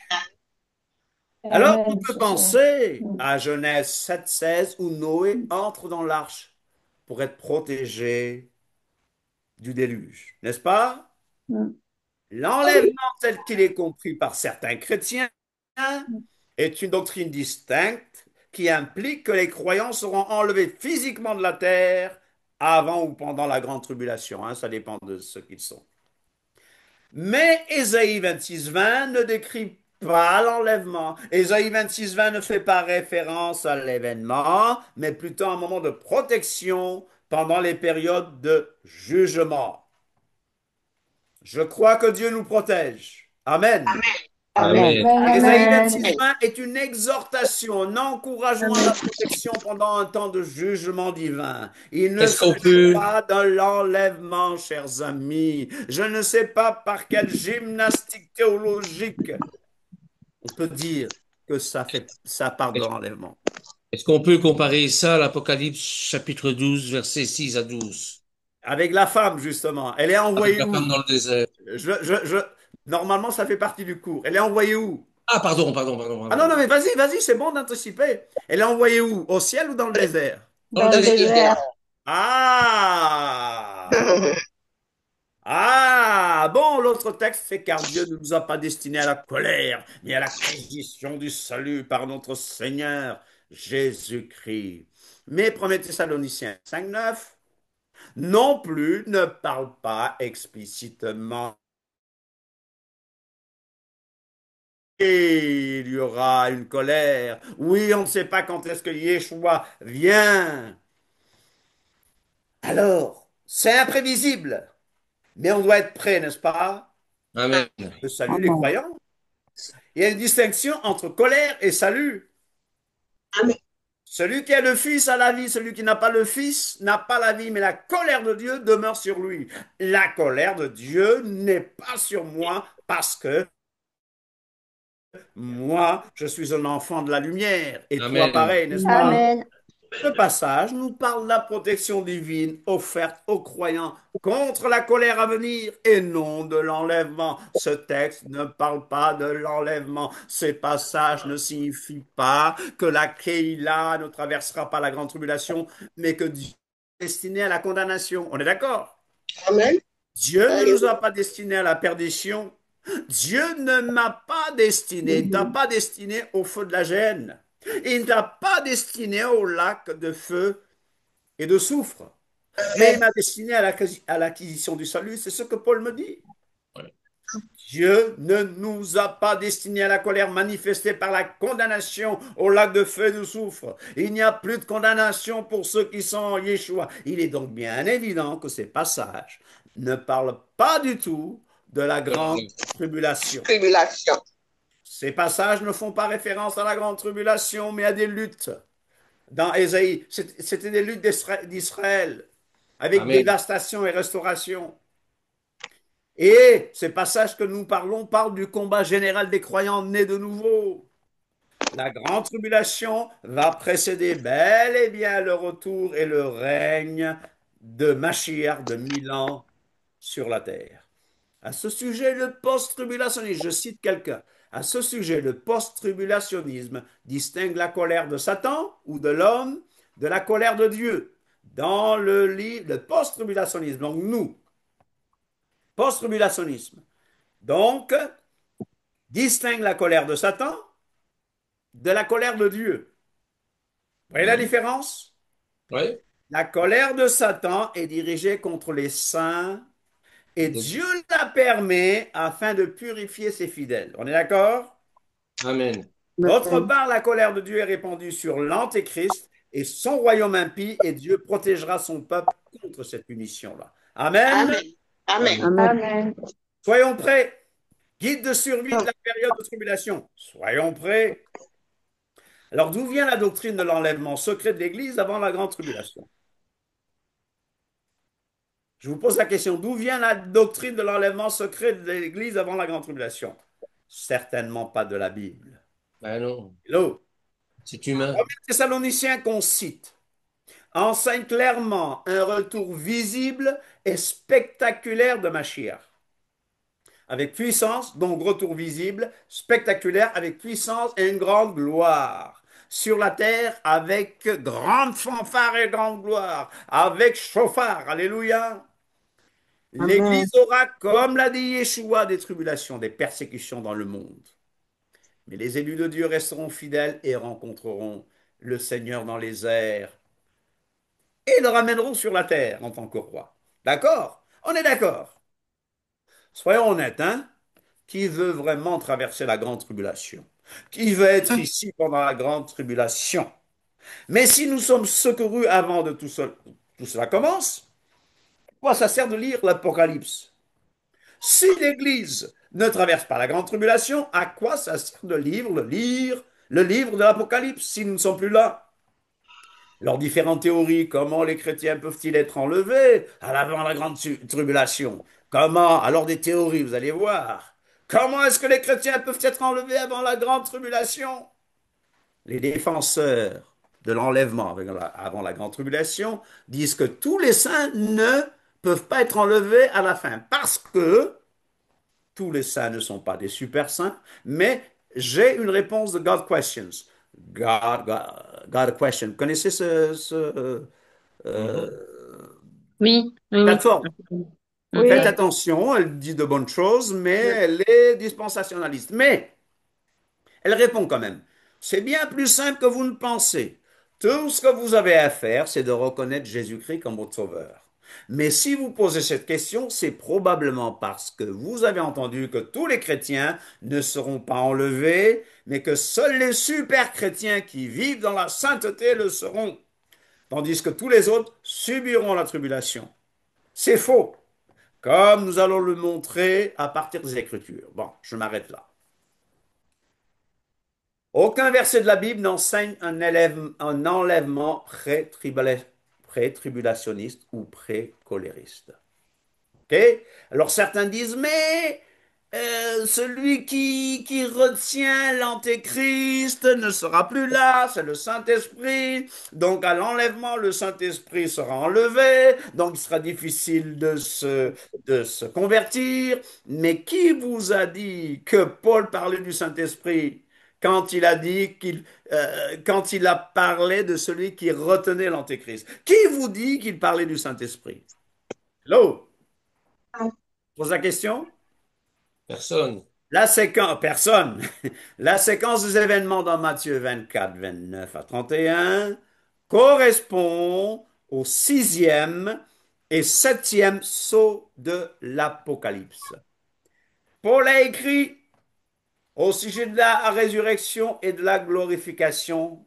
Alors, on Amen, peut c'est ça. penser Mhm. à Genèse 7,16 où Noé entre dans l'arche pour être protégé du déluge, n'est-ce pas? Mhm. L'enlèvement tel qu'il est compris par certains chrétiens est une doctrine distincte qui implique que les croyants seront enlevés physiquement de la terre avant ou pendant la grande tribulation, hein, ça dépend de ce qu'ils sont. Mais Ésaïe 26:20 ne décrit pas l'enlèvement. Ésaïe 26:20 ne fait pas référence à l'événement, mais plutôt à un moment de protection pendant les périodes de jugement. Je crois que Dieu nous protège. Amen. Amen. Amen. Ésaïe Amen. 26:20 est une exhortation, un encouragement à la protection pendant un temps de jugement divin. Il ne Est-ce qu'on s'agit peut, pas de l'enlèvement, chers amis. Je ne sais pas par quelle gymnastique théologique on peut dire que ça parle de l'enlèvement. est-ce qu'on peut comparer ça à l'Apocalypse chapitre 12, versets 6 à 12, Avec la femme, justement, elle est avec envoyée la femme où? dans le désert? Je, je, je... Normalement, ça fait partie du cours. Elle est envoyée où? Ah, pardon, Ah non, non, pardon. mais vas-y, vas-y, c'est bon d'anticiper. Elle est envoyée où? Au ciel ou dans le désert? Dans le Dans le désert. désert. Ah! Ah! Bon, l'autre texte fait car Dieu ne nous a pas destinés à la colère, mais à l'acquisition du salut par notre Seigneur Jésus-Christ. Mais 1er Thessaloniciens 5:9 non plus ne parle pas explicitement. Et il y aura une colère. Oui, on ne sait pas quand est-ce que Yeshua vient. Alors, c'est imprévisible, mais on doit être prêt, n'est-ce pas? Amen. Je salue les Amen. croyants. Il y a une distinction entre colère et salut. Celui qui a le Fils a la vie, celui qui n'a pas le Fils n'a pas la vie, mais la colère de Dieu demeure sur lui. La colère de Dieu n'est pas sur moi parce que moi, je suis un enfant de la lumière et toi Amen. pareil, n'est-ce pas? Amen. Ce passage nous parle de la protection divine offerte aux croyants contre la colère à venir et non de l'enlèvement. Ce texte ne parle pas de l'enlèvement. Ces passages ne signifient pas que la Keïla ne traversera pas la grande tribulation, mais que Dieu est destiné à la condamnation. On est d'accord? Dieu ne nous a pas destinés à la perdition. Dieu ne m'a pas destiné, il ne t'a pas destiné au feu de la gêne. Il ne t'a pas destiné au lac de feu et de soufre. Mais il m'a destiné à l'acquisition du salut. C'est ce que Paul me dit. Ouais. Dieu ne nous a pas destinés à la colère manifestée par la condamnation au lac de feu et de soufre. Il n'y a plus de condamnation pour ceux qui sont en Yeshua. Il est donc bien évident que ces passages ne parlent pas du tout de la grande tribulation. Ces passages ne font pas référence à la grande tribulation, mais à des luttes. Dans Ésaïe, c'était des luttes d'Israël, avec Amen. dévastation et restauration. Et ces passages que nous parlons parlent du combat général des croyants nés de nouveau. La grande tribulation va précéder bel et bien le retour et le règne de Machiach de 1000 ans sur la terre. À ce sujet, le post-tribulationnisme, je cite quelqu'un, à ce sujet, le post-tribulationnisme distingue la colère de Satan ou de l'homme de la colère de Dieu. Dans le livre, le post-tribulationnisme, donc nous, post-tribulationnisme, donc, distingue la colère de Satan de la colère de Dieu. Vous voyez la Mhm. différence? Ouais. La colère de Satan est dirigée contre les saints et Dieu la permet afin de purifier ses fidèles. On est d'accord? Amen. D'autre part, la colère de Dieu est répandue sur l'Antéchrist et son royaume impie, et Dieu protégera son peuple contre cette punition-là. Amen. Amen. Amen. Amen. Soyons prêts. Guide de survie de la période de tribulation. Soyons prêts. Alors, d'où vient la doctrine de l'enlèvement secret de l'Église avant la grande tribulation? Je vous pose la question, d'où vient la doctrine de l'enlèvement secret de l'Église avant la grande tribulation? Certainement pas de la Bible. Ben non, Hello. c'est humain. 1 Thessaloniciens qu'on cite enseigne clairement un retour visible et spectaculaire de Mashiach. Avec puissance, donc retour visible, spectaculaire, avec puissance et une grande gloire. Sur la terre, avec grande fanfare et grande gloire, avec chauffard, alléluia. Amen. L'Église aura, comme l'a dit Yeshua, des tribulations, des persécutions dans le monde. Mais les élus de Dieu resteront fidèles et rencontreront le Seigneur dans les airs et le ramèneront sur la terre en tant que roi. D'accord? On est d'accord. Soyons honnêtes, hein? Qui veut vraiment traverser la grande tribulation? Qui veut être ici pendant la grande tribulation? Mais si nous sommes secourus avant de tout cela commence, quoi ça sert de lire l'Apocalypse? Si l'Église ne traverse pas la grande tribulation, à quoi ça sert de lire le livre de l'Apocalypse si nous ne sommes plus là? Leurs différentes théories, comment les chrétiens peuvent-ils être enlevés avant la grande tribulation? Comment? Alors des théories, vous allez voir. Comment est-ce que les chrétiens peuvent être enlevés avant la grande tribulation? Les défenseurs de l'enlèvement avant la grande tribulation disent que tous les saints ne peuvent pas être enlevés à la fin parce que tous les saints ne sont pas des super saints, mais j'ai une réponse de God Questions. God Question. Vous connaissez Mhm. Oui, oui, oui. plateforme? Faites Oui. Mhm. attention, elle dit de bonnes choses, mais elle est dispensationaliste. Mais elle répond quand même. C'est bien plus simple que vous ne pensez. Tout ce que vous avez à faire, c'est de reconnaître Jésus-Christ comme votre sauveur. Mais si vous posez cette question, c'est probablement parce que vous avez entendu que tous les chrétiens ne seront pas enlevés, mais que seuls les super chrétiens qui vivent dans la sainteté le seront, tandis que tous les autres subiront la tribulation. C'est faux, comme nous allons le montrer à partir des Écritures. Bon, je m'arrête là. Aucun verset de la Bible n'enseigne un enlèvement pré-tribulationniste ou pré-colériste. OK? Alors certains disent, mais celui qui retient l'Antéchrist ne sera plus là, c'est le Saint-Esprit. Donc à l'enlèvement, le Saint-Esprit sera enlevé, donc il sera difficile de se convertir. Mais qui vous a dit que Paul parlait du Saint-Esprit quand il a dit quand il a parlé de celui qui retenait l'Antéchrist? Qui vous dit qu'il parlait du Saint-Esprit? Hello? Pose la question? Personne. La séquence, personne. La séquence des événements dans Matthieu 24, 29 à 31 correspond au sixième et septième sceau de l'Apocalypse. Paul a écrit au sujet de la résurrection et de la glorification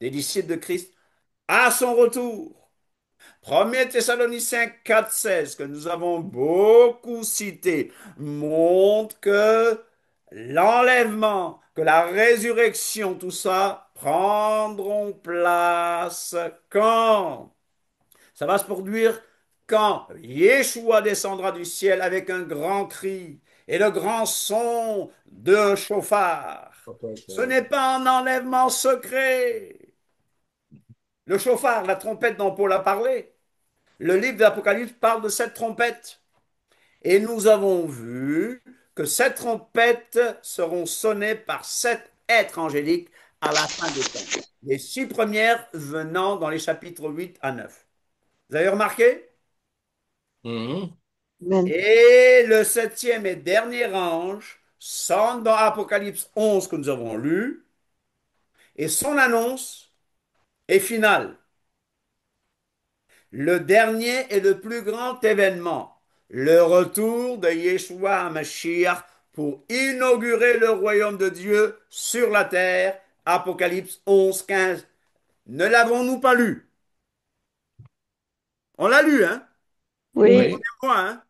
des disciples de Christ à son retour. 1er Thessaloniciens 4,16, que nous avons beaucoup cité, montre que l'enlèvement, que la résurrection, tout ça, prendront place quand? Ça va se produire quand Yeshua descendra du ciel avec un grand cri et le grand son d'un chauffard. Ce n'est pas un enlèvement secret. Le chauffard, la trompette dont Paul a parlé, le livre de l'Apocalypse parle de cette trompette. Et nous avons vu que ces trompettes seront sonnées par sept êtres angéliques à la fin des temps. Les six premières venant dans les chapitres 8 à 9. Vous avez remarqué? Mhm. Amen. Et le septième et dernier ange sonne dans Apocalypse 11 que nous avons lu, et son annonce est finale. Le dernier et le plus grand événement, le retour de Yeshua HaMashiach pour inaugurer le royaume de Dieu sur la terre. Apocalypse 11, 15. Ne l'avons-nous pas lu? On l'a lu, hein? Oui. Oui. Moi, hein?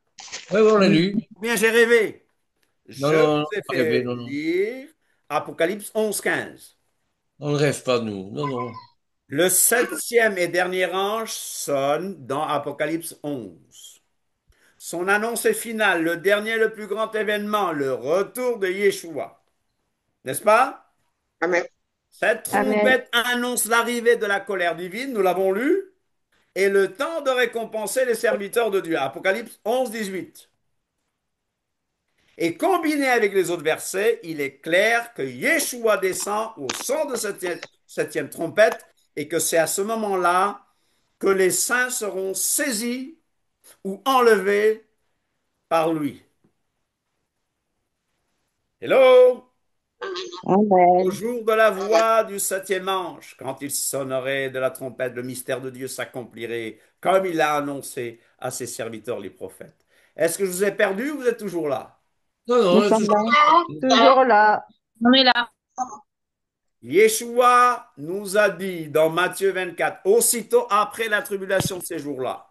Oui, oui, on l'a lu. Ou bien j'ai rêvé. Non, Je non, non, vous ai pas rêvé, fait non, non. lire Apocalypse 11, 15. On ne rêve pas, nous. Non, non. Le septième et dernier ange sonne dans Apocalypse 11. Son annonce est finale, le dernier, le plus grand événement, le retour de Yeshua. N'est-ce pas? Amen. Cette Amen. trompette annonce l'arrivée de la colère divine, nous l'avons lu, et le temps de récompenser les serviteurs de Dieu. Apocalypse 11, 18. Et combiné avec les autres versets, il est clair que Yeshua descend au son de cette septième trompette et que c'est à ce moment-là que les saints seront saisis ou enlevés par lui. Hello? Au Amen. jour de la voix du septième ange, quand il sonnerait de la trompette, le mystère de Dieu s'accomplirait, comme il l'a annoncé à ses serviteurs les prophètes. Est-ce que je vous ai perdu ou vous êtes toujours là? Non, Nous non, sommes là. Toujours là. On est là. Yeshua nous a dit dans Matthieu 24, aussitôt après la tribulation de ces jours-là,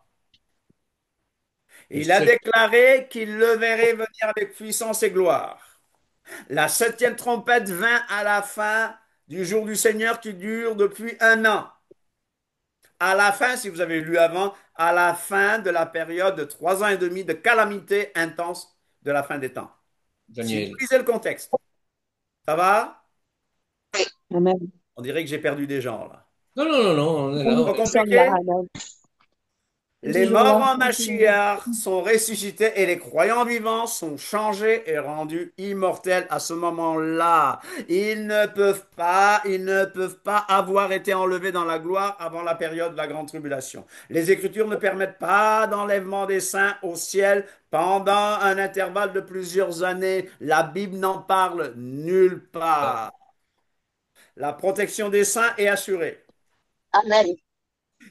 il a déclaré qu'il le verrait venir avec puissance et gloire. La septième trompette vint à la fin du jour du Seigneur qui dure depuis un an. À la fin, si vous avez lu avant, à la fin de la période de 3 ans et demi de calamité intense de la fin des temps. Si vous Daniel. lisez le contexte, ça va? Amen. On dirait que j'ai perdu des gens là. Non, non, non, non, on est là. Trop Nous sommes là. compliqué? Amen. Les Toujours morts là. en Machiach sont ressuscités et les croyants vivants sont changés et rendus immortels à ce moment-là. Ils ne peuvent pas avoir été enlevés dans la gloire avant la période de la grande tribulation. Les Écritures ne permettent pas d'enlèvement des saints au ciel pendant un intervalle de plusieurs années. La Bible n'en parle nulle part. La protection des saints est assurée.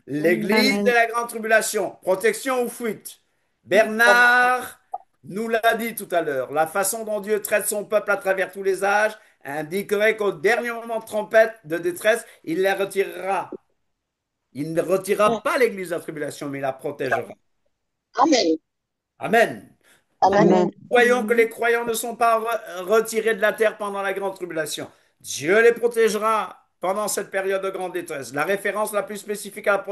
L'église de Amen. la grande tribulation, protection ou fuite. Bernard nous l'a dit tout à l'heure. La façon dont Dieu traite son peuple à travers tous les âges indiquerait qu'au dernier moment de trompette, de détresse, il les retirera. Il ne retirera pas l'église de la tribulation, mais il la protégera. Amen. Amen. Nous voyons que les croyants ne sont pas retirés de la terre pendant la grande tribulation. Dieu les protégera pendant cette période de grande détresse. La référence la plus spécifique à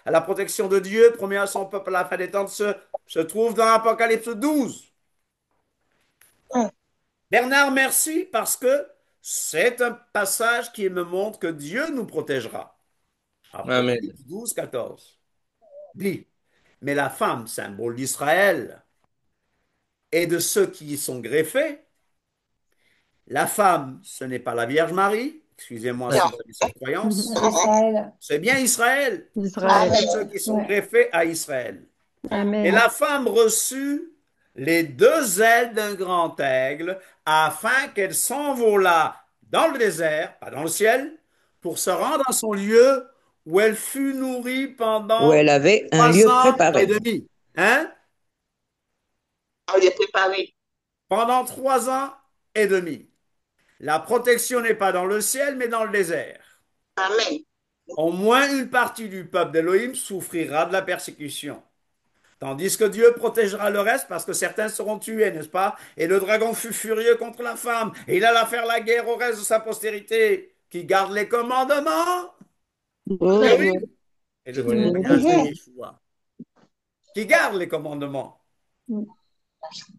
la protection de Dieu, promis à son peuple à la fin des temps, se trouve dans Apocalypse 12. Bernard, merci parce que c'est un passage qui me montre que Dieu nous protégera. Amen. Apocalypse 12, 14. Dit, mais la femme, symbole d'Israël et de ceux qui y sont greffés, la femme, ce n'est pas la Vierge Marie. Excusez-moi si vous avez cette croyance. Israël. C'est bien Israël. Israël. Ceux qui sont Ouais. greffés à Israël. Et Amen. la femme reçut les deux ailes d'un grand aigle afin qu'elle s'envolât dans le désert, pas dans le ciel, pour se rendre à son lieu où elle fut nourrie Où pendant elle avait un trois lieu ans et préparé. demi. Hein? Pendant 3 ans et demi. La protection n'est pas dans le ciel, mais dans le désert. Au moins une partie du peuple d'Élohim souffrira de la persécution. Tandis que Dieu protégera le reste parce que certains seront tués, n'est-ce pas? Et le dragon fut furieux contre la femme et il alla faire la guerre au reste de sa postérité qui garde les commandements Oh, d'Élohim et Je le connais. témoignage de Yeshua. Qui garde les commandements.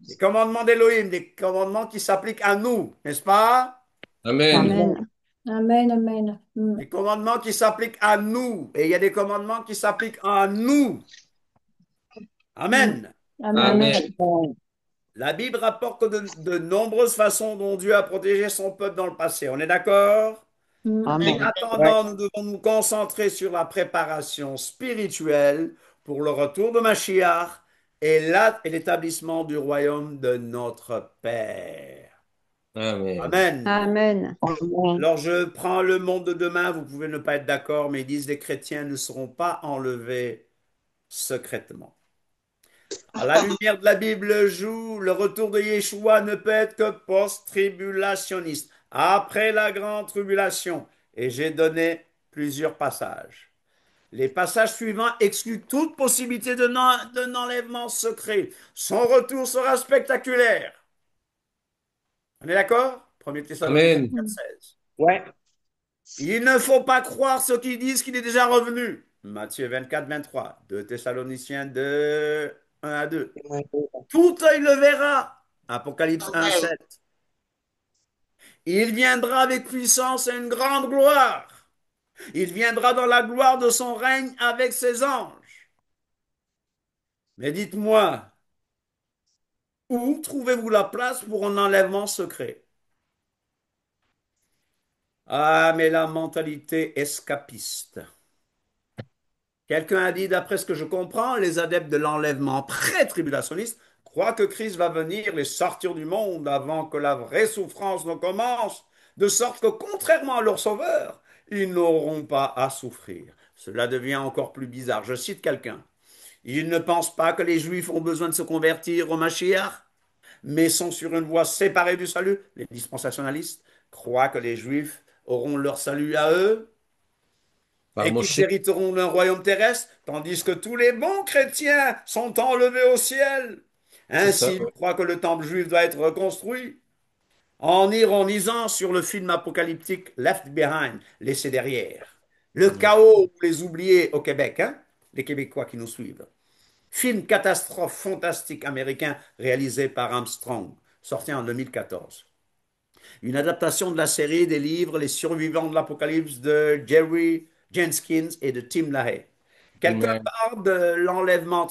Les commandements d'Élohim, des commandements qui s'appliquent à nous, n'est-ce pas? Amen. Amen. Amen. Amen. Les commandements qui s'appliquent à nous. Et il y a des commandements qui s'appliquent à nous. Amen. Amen. Amen. La Bible rapporte de nombreuses façons dont Dieu a protégé son peuple dans le passé. On est d'accord? En Amen. Ouais. attendant, nous devons nous concentrer sur la préparation spirituelle pour le retour de Mashiach et l'établissement du royaume de notre Père. Amen. Amen. Amen. Amen. Alors je prends le monde de demain, vous pouvez ne pas être d'accord, mais ils disent les chrétiens ne seront pas enlevés secrètement. À la lumière de la Bible, le retour de Yeshua ne peut être que post-tribulationniste, après la grande tribulation. Et j'ai donné plusieurs passages. Les passages suivants excluent toute possibilité d'un enlèvement secret. Son retour sera spectaculaire. On est d'accord? 1er Thessaloniciens Amen. 4,16. Ouais. Il ne faut pas croire ceux qui disent qu'il est déjà revenu. Matthieu 24, 23. 2 Thessaloniciens 2, 1 à 2. Tout œil le verra. Apocalypse 1, 7. Il viendra avec puissance et une grande gloire. Il viendra dans la gloire de son règne avec ses anges. Mais dites-moi, où trouvez-vous la place pour un enlèvement secret? Ah, mais la mentalité escapiste. Quelqu'un a dit, d'après ce que je comprends, les adeptes de l'enlèvement pré-tribulationniste croient que Christ va venir les sortir du monde avant que la vraie souffrance ne commence. de sorte que, contrairement à leur sauveur, ils n'auront pas à souffrir. Cela devient encore plus bizarre. Je cite quelqu'un. Ils ne pensent pas que les Juifs ont besoin de se convertir au Mashiach, mais sont sur une voie séparée du salut. Les dispensationalistes croient que les Juifs auront leur salut à eux Par et qu'ils Moshe, hériteront d'un royaume terrestre, tandis que tous les bons chrétiens sont enlevés au ciel. c'est ça. Ainsi, ils croient que le temple juif doit être reconstruit. En ironisant sur le film apocalyptique Left Behind, laissé derrière. Le Mhm. chaos ou les oubliés au Québec, hein, les Québécois qui nous suivent. Film catastrophe fantastique américain réalisé par Armstrong, sorti en 2014. Une adaptation de la série des livres Les survivants de l'Apocalypse de Jerry Jenskins et de Tim LaHaye. Quelqu'un Ouais. parle de l'enlèvement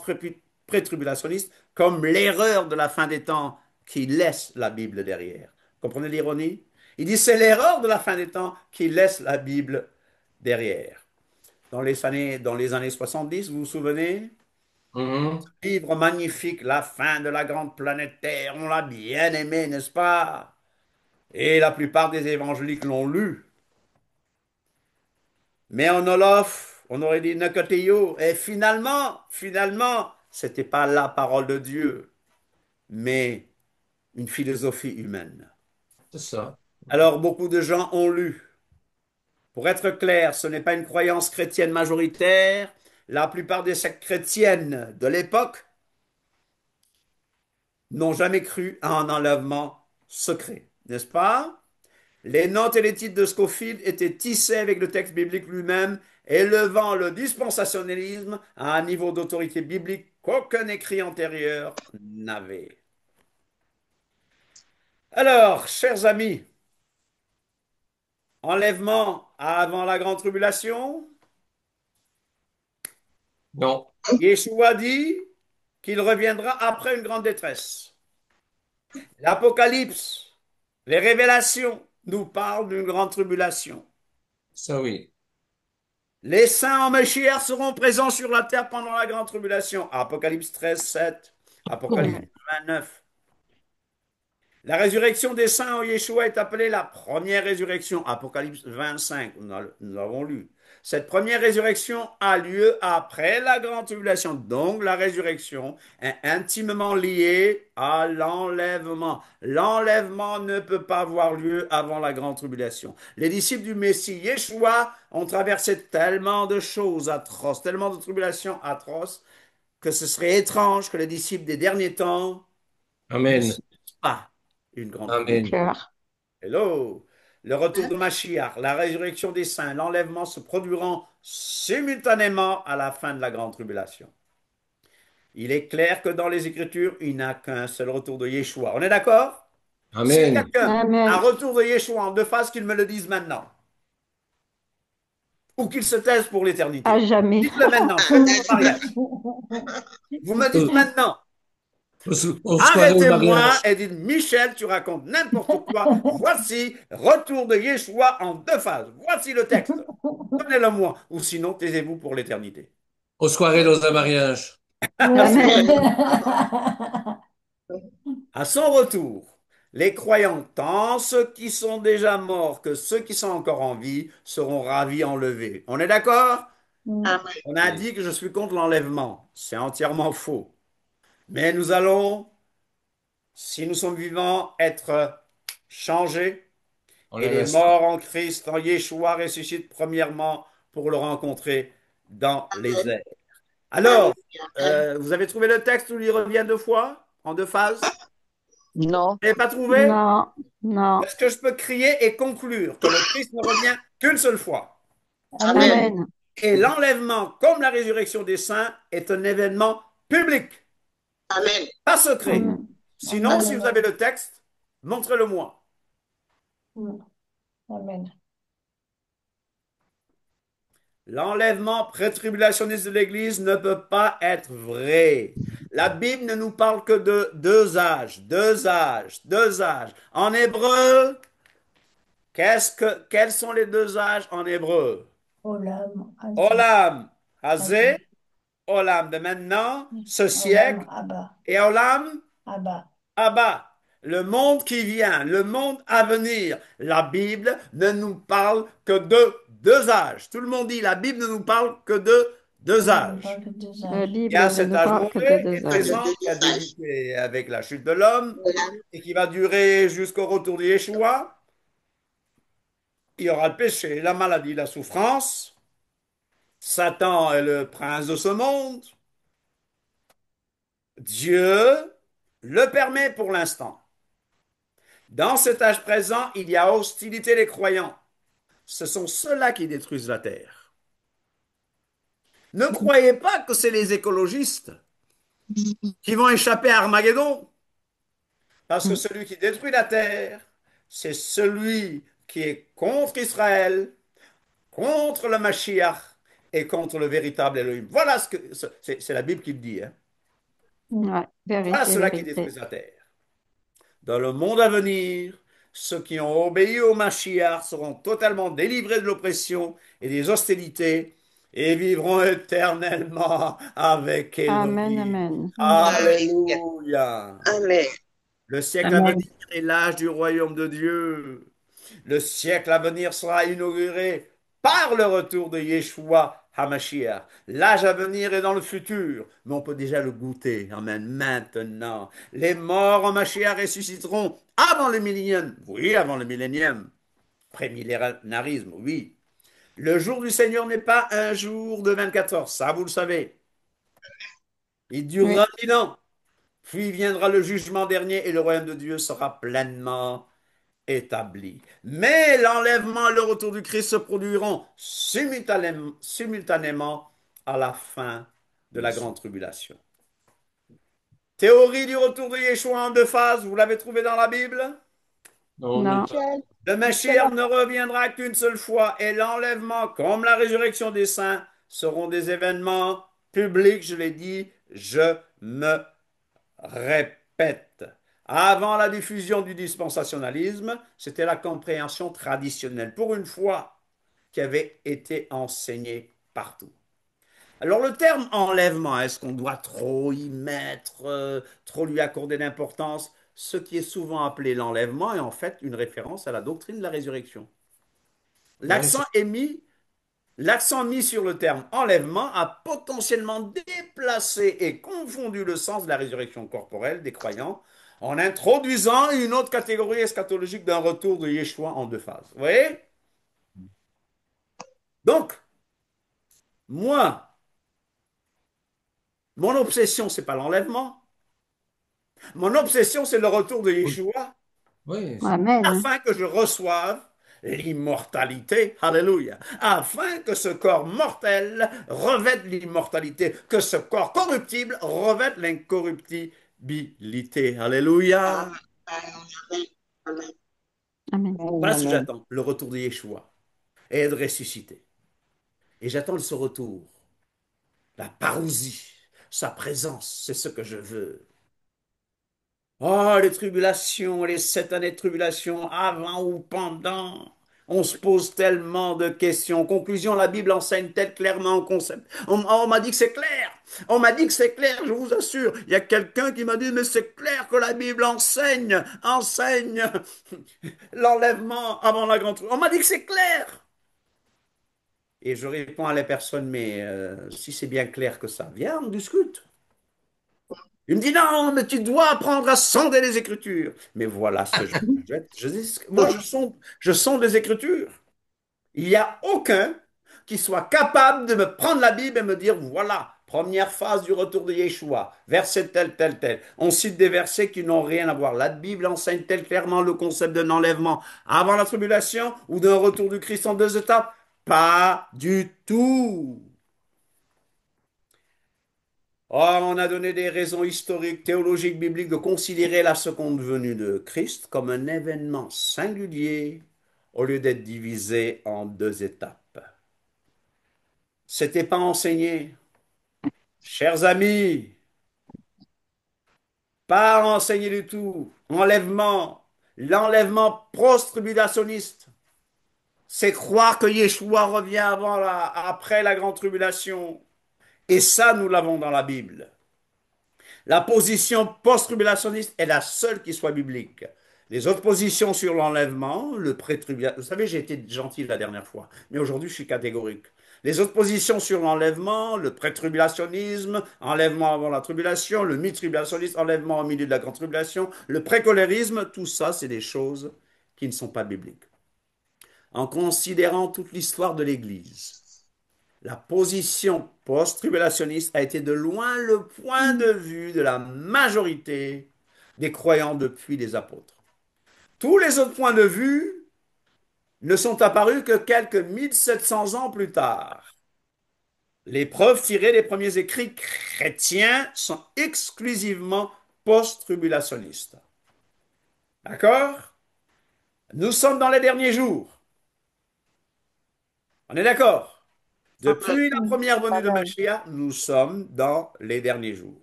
pré-tribulationniste comme l'erreur de la fin des temps qui laisse la Bible derrière. Comprenez l'ironie? Il dit c'est l'erreur de la fin des temps qui laisse la Bible derrière. Dans les années 70, vous vous souvenez? Mhm. Livre magnifique, La fin de la grande planète Terre, on l'a bien aimé, n'est-ce pas? Et la plupart des évangéliques l'ont lu. Mais en Olof, on aurait dit Nakateyo. Et finalement, c'était pas la parole de Dieu, mais une philosophie humaine. C'est ça. Alors beaucoup de gens ont lu. Pour être clair, ce n'est pas une croyance chrétienne majoritaire. La plupart des sectes chrétiennes de l'époque n'ont jamais cru à un enlèvement secret, n'est-ce pas? Les notes et les titres de Scofield étaient tissés avec le texte biblique lui-même, élevant le dispensationalisme à un niveau d'autorité biblique qu'aucun écrit antérieur n'avait. Alors, chers amis, enlèvement avant la grande tribulation, Non, Yeshua dit qu'il reviendra après une grande détresse. L'Apocalypse, les révélations nous parlent d'une grande tribulation. ça oui. Les saints en Meshiach seront présents sur la terre pendant la grande tribulation. Apocalypse 13, 7. Apocalypse 29. La résurrection des saints en Yeshua est appelée la première résurrection. Apocalypse 25, nous l'avons lu. Cette première résurrection a lieu après la grande tribulation. Donc la résurrection est intimement liée à l'enlèvement. L'enlèvement ne peut pas avoir lieu avant la grande tribulation. Les disciples du Messie Yeshua ont traversé tellement de choses atroces, tellement de tribulations atroces, que ce serait étrange que les disciples des derniers temps ne Amen. subissent pas une grande C'est Amen. tribulation. clair. Hello! Le retour de Mashiach, la résurrection des saints, l'enlèvement se produiront simultanément à la fin de la grande tribulation. Il est clair que dans les Écritures, il n'y a qu'un seul retour de Yeshua. On est d'accord? S'il y a Amen. quelqu'un a un Amen. retour de Yeshua en deux phases, qu'il me le dise maintenant. Ou qu'il se taise pour À l'éternité. jamais. Dites-le maintenant, faites votre mariage. Vous me dites Au, maintenant. au soirée au Arrêtez-moi mariage. et dites, Michel, tu racontes n'importe quoi. Voici, retour de Yeshua en deux phases. Voici le texte. Donnez-le-moi. Ou sinon, taisez-vous pour l'éternité. Aux soirées dans un mariage. S'il vous Amen. plaît. À son retour, les croyants, tant ceux qui sont déjà morts que ceux qui sont encore en vie, seront ravis enlevés. On est d'accord? On a Oui. dit que je suis contre l'enlèvement. C'est entièrement faux. Mais nous allons, si nous sommes vivants, être changés. En Et un les instant. morts en Christ, en Yeshua, ressuscitent premièrement pour le rencontrer dans les airs. Alors, vous avez trouvé le texte où il revient deux fois, en deux phases? Non, Vous n'avez pas trouvé? Non, non. Est-ce que je peux crier et conclure que le Christ ne revient qu'une seule fois? Amen. Amen. Et l'enlèvement, comme la résurrection des saints, est un événement public, pas secret. Amen. Sinon, Amen. si vous avez le texte, montrez-le-moi. Amen. L'enlèvement pré-tribulationniste de l'Église ne peut pas être vrai. La Bible ne nous parle que de deux âges, deux âges, deux âges. En hébreu, quels sont les deux âges en hébreu? Olam, Azeh, Olam, Hazé, Azeh. Olam de maintenant, ce Olam, siècle, Abba, et Olam, Abba. Abba. Le monde qui vient, le monde à venir. La Bible ne nous parle que de deux âges. Tout le monde dit, la Bible ne nous parle que de deux âges. La Il y a Bible ne cet nous âge parle que de mauvais qui est deux âges. présent, qui a débuté avec la chute de l'homme et qui va durer jusqu'au retour de Yeshua. Il y aura le péché, la maladie, la souffrance. Satan est le prince de ce monde. Dieu le permet pour l'instant. Dans cet âge présent, il y a hostilité des croyants. Ce sont ceux-là qui détruisent la terre. Ne croyez pas que c'est les écologistes qui vont échapper à Armageddon, parce que celui qui détruit la terre, c'est celui qui est contre Israël, contre le Mashiach et contre le véritable Elohim. Voilà ce que c'est la Bible qui le dit. Hein. Ouais, Voilà vérité, ceux-là qui vérité. détruisent la terre. Dans le monde à venir, ceux qui ont obéi au Mashiach seront totalement délivrés de l'oppression et des hostilités et vivront éternellement avec Amen, Elohim. amen. Alléluia. Le siècle à Amen. venir est l'âge du royaume de Dieu. Le siècle à venir sera inauguré par le retour de Yeshua HaMashiach. L'âge à venir est dans le futur, mais on peut déjà le goûter. Amen. Maintenant, les morts en Mashiach ressusciteront avant le millénium. Oui, avant le millénium. Prémillénarisme, oui. Le jour du Seigneur n'est pas un jour de 24 heures, ça vous le savez. Il durera Oui. 1000 ans. Puis viendra le jugement dernier et le royaume de Dieu sera pleinement établi. Mais l'enlèvement et le retour du Christ se produiront simultanément à la fin de la grande tribulation. Théorie du retour de Yeshua en deux phases, vous l'avez trouvé dans la Bible? Non, nulle Non. part. Le Messie ne reviendra qu'une seule fois et l'enlèvement, comme la résurrection des saints, seront des événements publics, je l'ai dit, je me répète. Avant la diffusion du dispensationalisme, c'était la compréhension traditionnelle, pour une fois, qui avait été enseignée partout. Alors le terme enlèvement, est-ce qu'on doit trop y mettre, trop lui accorder d'importance? Ce qui est souvent appelé l'enlèvement est en fait une référence à la doctrine de la résurrection. Ouais, L'accent est mis L'accent mis sur le terme enlèvement a potentiellement déplacé et confondu le sens de la résurrection corporelle des croyants en introduisant une autre catégorie eschatologique d'un retour de Yeshua en deux phases. Vous voyez? Donc, moi, mon obsession, c'est pas l'enlèvement. Mon obsession, c'est le retour de oui, Yeshua oui, Amen. afin que je reçoive l'immortalité, alléluia, afin que ce corps mortel revête l'immortalité, que ce corps corruptible revête l'incorruptibilité, alléluia. Amen. Voilà ce que Amen. j'attends, le retour de Yeshua et de ressusciter. Et j'attends ce retour, la parousie, sa présence, c'est ce que je veux. Oh, les tribulations, les 7 années de tribulation, avant ou pendant. On se pose tellement de questions. Conclusion, la Bible enseigne tel clairement au concept. On m'a dit que c'est clair. On m'a dit que c'est clair, je vous assure. Il y a quelqu'un qui m'a dit, mais c'est clair que la Bible enseigne l'enlèvement avant la grande tribulation. On m'a dit que c'est clair. Et je réponds à la personne, mais si c'est bien clair que ça, viens, on discute. Il me dit non, mais tu dois apprendre à sonder les Écritures. Mais voilà ce que moi, je sonde les Écritures. Il n'y a aucun qui soit capable de me prendre la Bible et me dire voilà, première phase du retour de Yeshua, verset tel, tel, tel. On cite des versets qui n'ont rien à voir. La Bible enseigne tel clairement le concept d'un enlèvement avant la tribulation ou d'un retour du Christ en deux étapes? Pas du tout. Oh, on a donné des raisons historiques, théologiques, bibliques de considérer la seconde venue de Christ comme un événement singulier au lieu d'être divisé en deux étapes. C'était pas enseigné. Chers amis, pas enseigné du tout. L'enlèvement post-tribulationniste, c'est croire que Yeshua revient après la grande tribulation. Et ça, nous l'avons dans la Bible. La position post-tribulationniste est la seule qui soit biblique. Les autres positions sur l'enlèvement, le pré-tribulationniste, vous savez, j'ai été gentil la dernière fois, mais aujourd'hui je suis catégorique. Les autres positions sur l'enlèvement, le pré-tribulationnisme, enlèvement avant la tribulation, le mi-tribulationnisme, enlèvement au milieu de la grande tribulation, le pré-colérisme, tout ça, c'est des choses qui ne sont pas bibliques. En considérant toute l'histoire de l'Église, la position post-tribulationniste a été de loin le point de vue de la majorité des croyants depuis les apôtres. Tous les autres points de vue ne sont apparus que quelques 1700 ans plus tard. Les preuves tirées des premiers écrits chrétiens sont exclusivement post-tribulationnistes. D'accord? Nous sommes dans les derniers jours. On est d'accord? Depuis la première venue de Amen. Mashiach, nous sommes dans les derniers jours.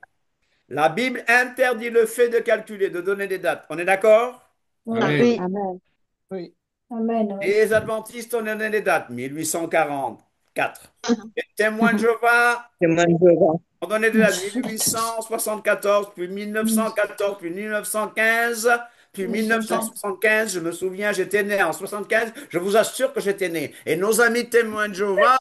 La Bible interdit le fait de calculer, de donner des dates. On est d'accord? Amen. Oui. Amen. Oui. Amen, oui. Les adventistes, on donné des dates. 1844. Les témoins de Jéhovah, on donnait des dates. 1874, puis 1914, puis 1915, puis 1975. Je me souviens, j'étais né en 75. Je vous assure que j'étais né. Et nos amis témoins de Jéhovah,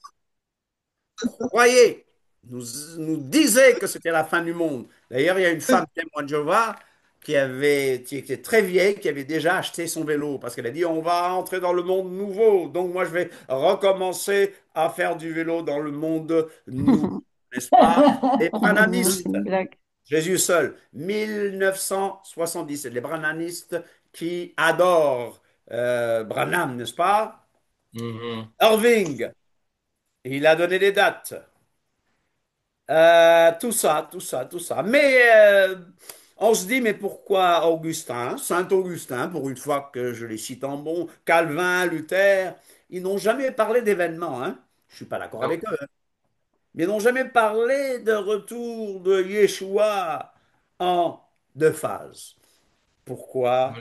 croyez, nous disait que c'était la fin du monde. D'ailleurs, il y a une femme témoin de Jéhovah qui était très vieille, qui avait déjà acheté son vélo parce qu'elle a dit on va entrer dans le monde nouveau. Donc moi, je vais recommencer à faire du vélo dans le monde nouveau, n'est-ce pas? Les branhamistes, Exact. Jésus seul, 1977. Les branhamistes qui adorent Branham, n'est-ce pas? Mhm. Irving, il a donné des dates. Tout ça, tout ça, tout ça. Mais on se dit, mais pourquoi Augustin, Saint-Augustin, pour une fois que je les cite en bon, Calvin, Luther, ils n'ont jamais parlé d'événements, hein? Je suis pas d'accord Non. avec eux, hein. Mais ils n'ont jamais parlé de retour de Yeshua en deux phases. Pourquoi?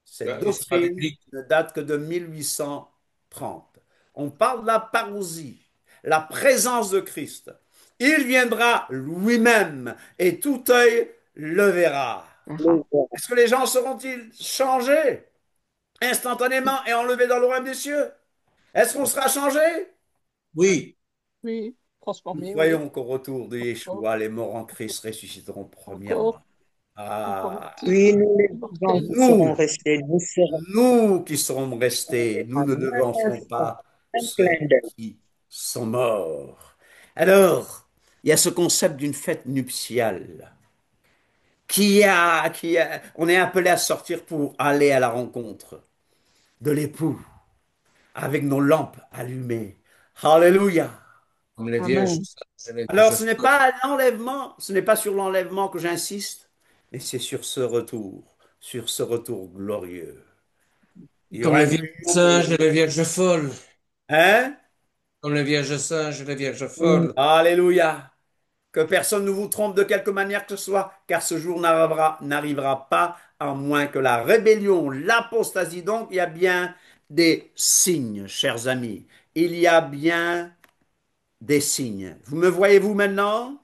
Cette Et c'est pas doctrine biblique. ne date que de 1830. On parle de la parousie, la présence de Christ. Il viendra lui-même et tout œil le verra. Est-ce que les gens seront-ils changés instantanément et enlevés dans le royaume des cieux? Est-ce qu'on sera changés? Oui. Oui. Nous Transformé, oui. croyons qu'au retour de Encore. Yeshua, les morts en Christ ressusciteront premièrement. Encore. Ah, Oui, nous les vivants qui serons nous, restés, nous serons nous qui serons restés, nous ne un devancerons instant, pas un ceux clin d'œil. qui sont morts. Alors, il y a ce concept d'une fête nuptiale on est appelé à sortir pour aller à la rencontre de l'époux avec nos lampes allumées. Alléluia. Comme les vierges Amen. sages et les Alors, vierges ce n'est folles. pas l'enlèvement, ce n'est pas sur l'enlèvement que j'insiste, mais c'est sur ce retour glorieux. Il y Comme aura les une vierges réunion sages et de... les vierges folles. Hein? Comme les vierges sages et les vierges Mm. folles. Alléluia. Que personne ne vous trompe de quelque manière que ce soit, car ce jour n'arrivera pas à moins que la rébellion, l'apostasie. Donc, il y a bien des signes, chers amis. Il y a bien des signes. Vous me voyez-vous maintenant?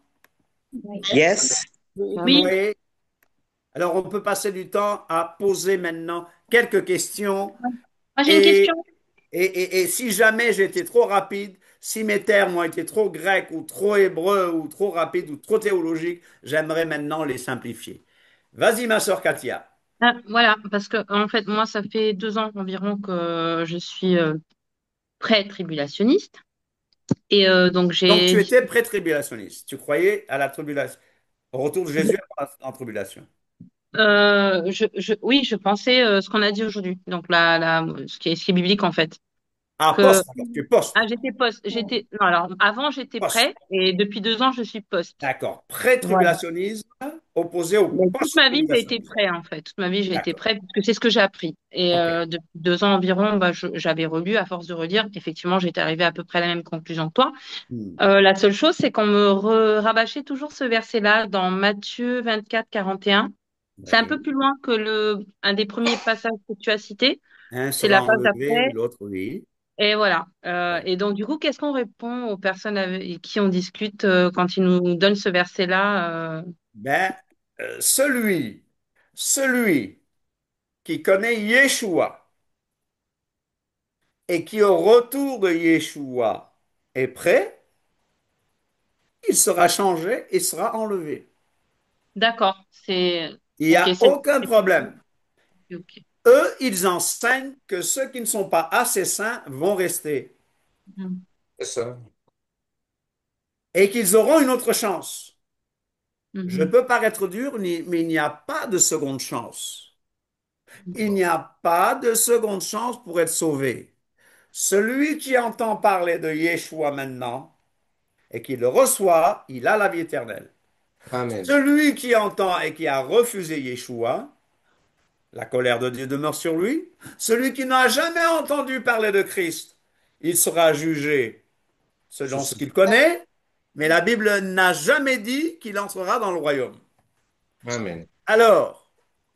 Oui. Yes. Vous me Oui. Amen. voyez? Alors, on peut passer du temps à poser maintenant quelques questions. Moi, j'ai une Et, question. et si jamais j'ai été trop rapide, si mes termes ont été trop grecs ou trop hébreux ou trop rapides ou trop théologiques, j'aimerais maintenant les simplifier. Vas-y, ma sœur Katia. Ah, voilà, parce que en fait, moi, ça fait 2 ans environ que je suis pré-tribulationniste. Et donc, Donc, j'ai tu étais pré-tribulationniste. Tu croyais à la tribulation, au retour de Jésus en tribulation. oui, je pensais ce qu'on a dit aujourd'hui. Donc, ce qui est biblique, en fait. Ah, Que, poste, alors tu es poste. j'étais post. Non, alors, avant, j'étais Poste. prêt. Et depuis 2 ans, je suis post. D'accord. Voilà. Pré-tribulationnisme opposé au Mais toute ma vie, j'ai été post-tribulationnisme. prêt, en fait. Toute ma vie, j'ai été D'accord. prêt, parce que c'est ce que j'ai appris. Et OK. depuis 2 ans environ, bah, j'avais relu, à force de relire. Effectivement, j'étais arrivée à peu près à la même conclusion que toi. Hmm. La seule chose, c'est qu'on me rabâchait toujours ce verset-là dans Matthieu 24, 41. C'est un peu Oui. plus loin que un des premiers passages que tu as cité. Un C'est la sera page enlevé, d'après. l'autre oui. Et voilà. Et donc, du coup, qu'est-ce qu'on répond aux personnes avec qui on discute quand ils nous donnent ce verset-là? Ben, celui qui connaît Yeshua et qui au retour de Yeshua est prêt, il sera changé et sera enlevé. D'accord. C'est Il n'y ok. a C'est aucun problème. ok. Eux, ils enseignent que ceux qui ne sont pas assez saints vont rester Mhm. C'est ça. et qu'ils auront une autre chance. Je Mhm. peux paraître dur, mais il n'y a pas de seconde chance. Il n'y a pas de seconde chance pour être sauvé. Celui qui entend parler de Yeshua maintenant et qui le reçoit, il a la vie éternelle. Amen. Celui qui entend et qui a refusé Yeshua, la colère de Dieu demeure sur lui. Celui qui n'a jamais entendu parler de Christ, il sera jugé Sur selon ce. ce qu'il connaît, mais la Bible n'a jamais dit qu'il entrera dans le royaume. Amen. Alors,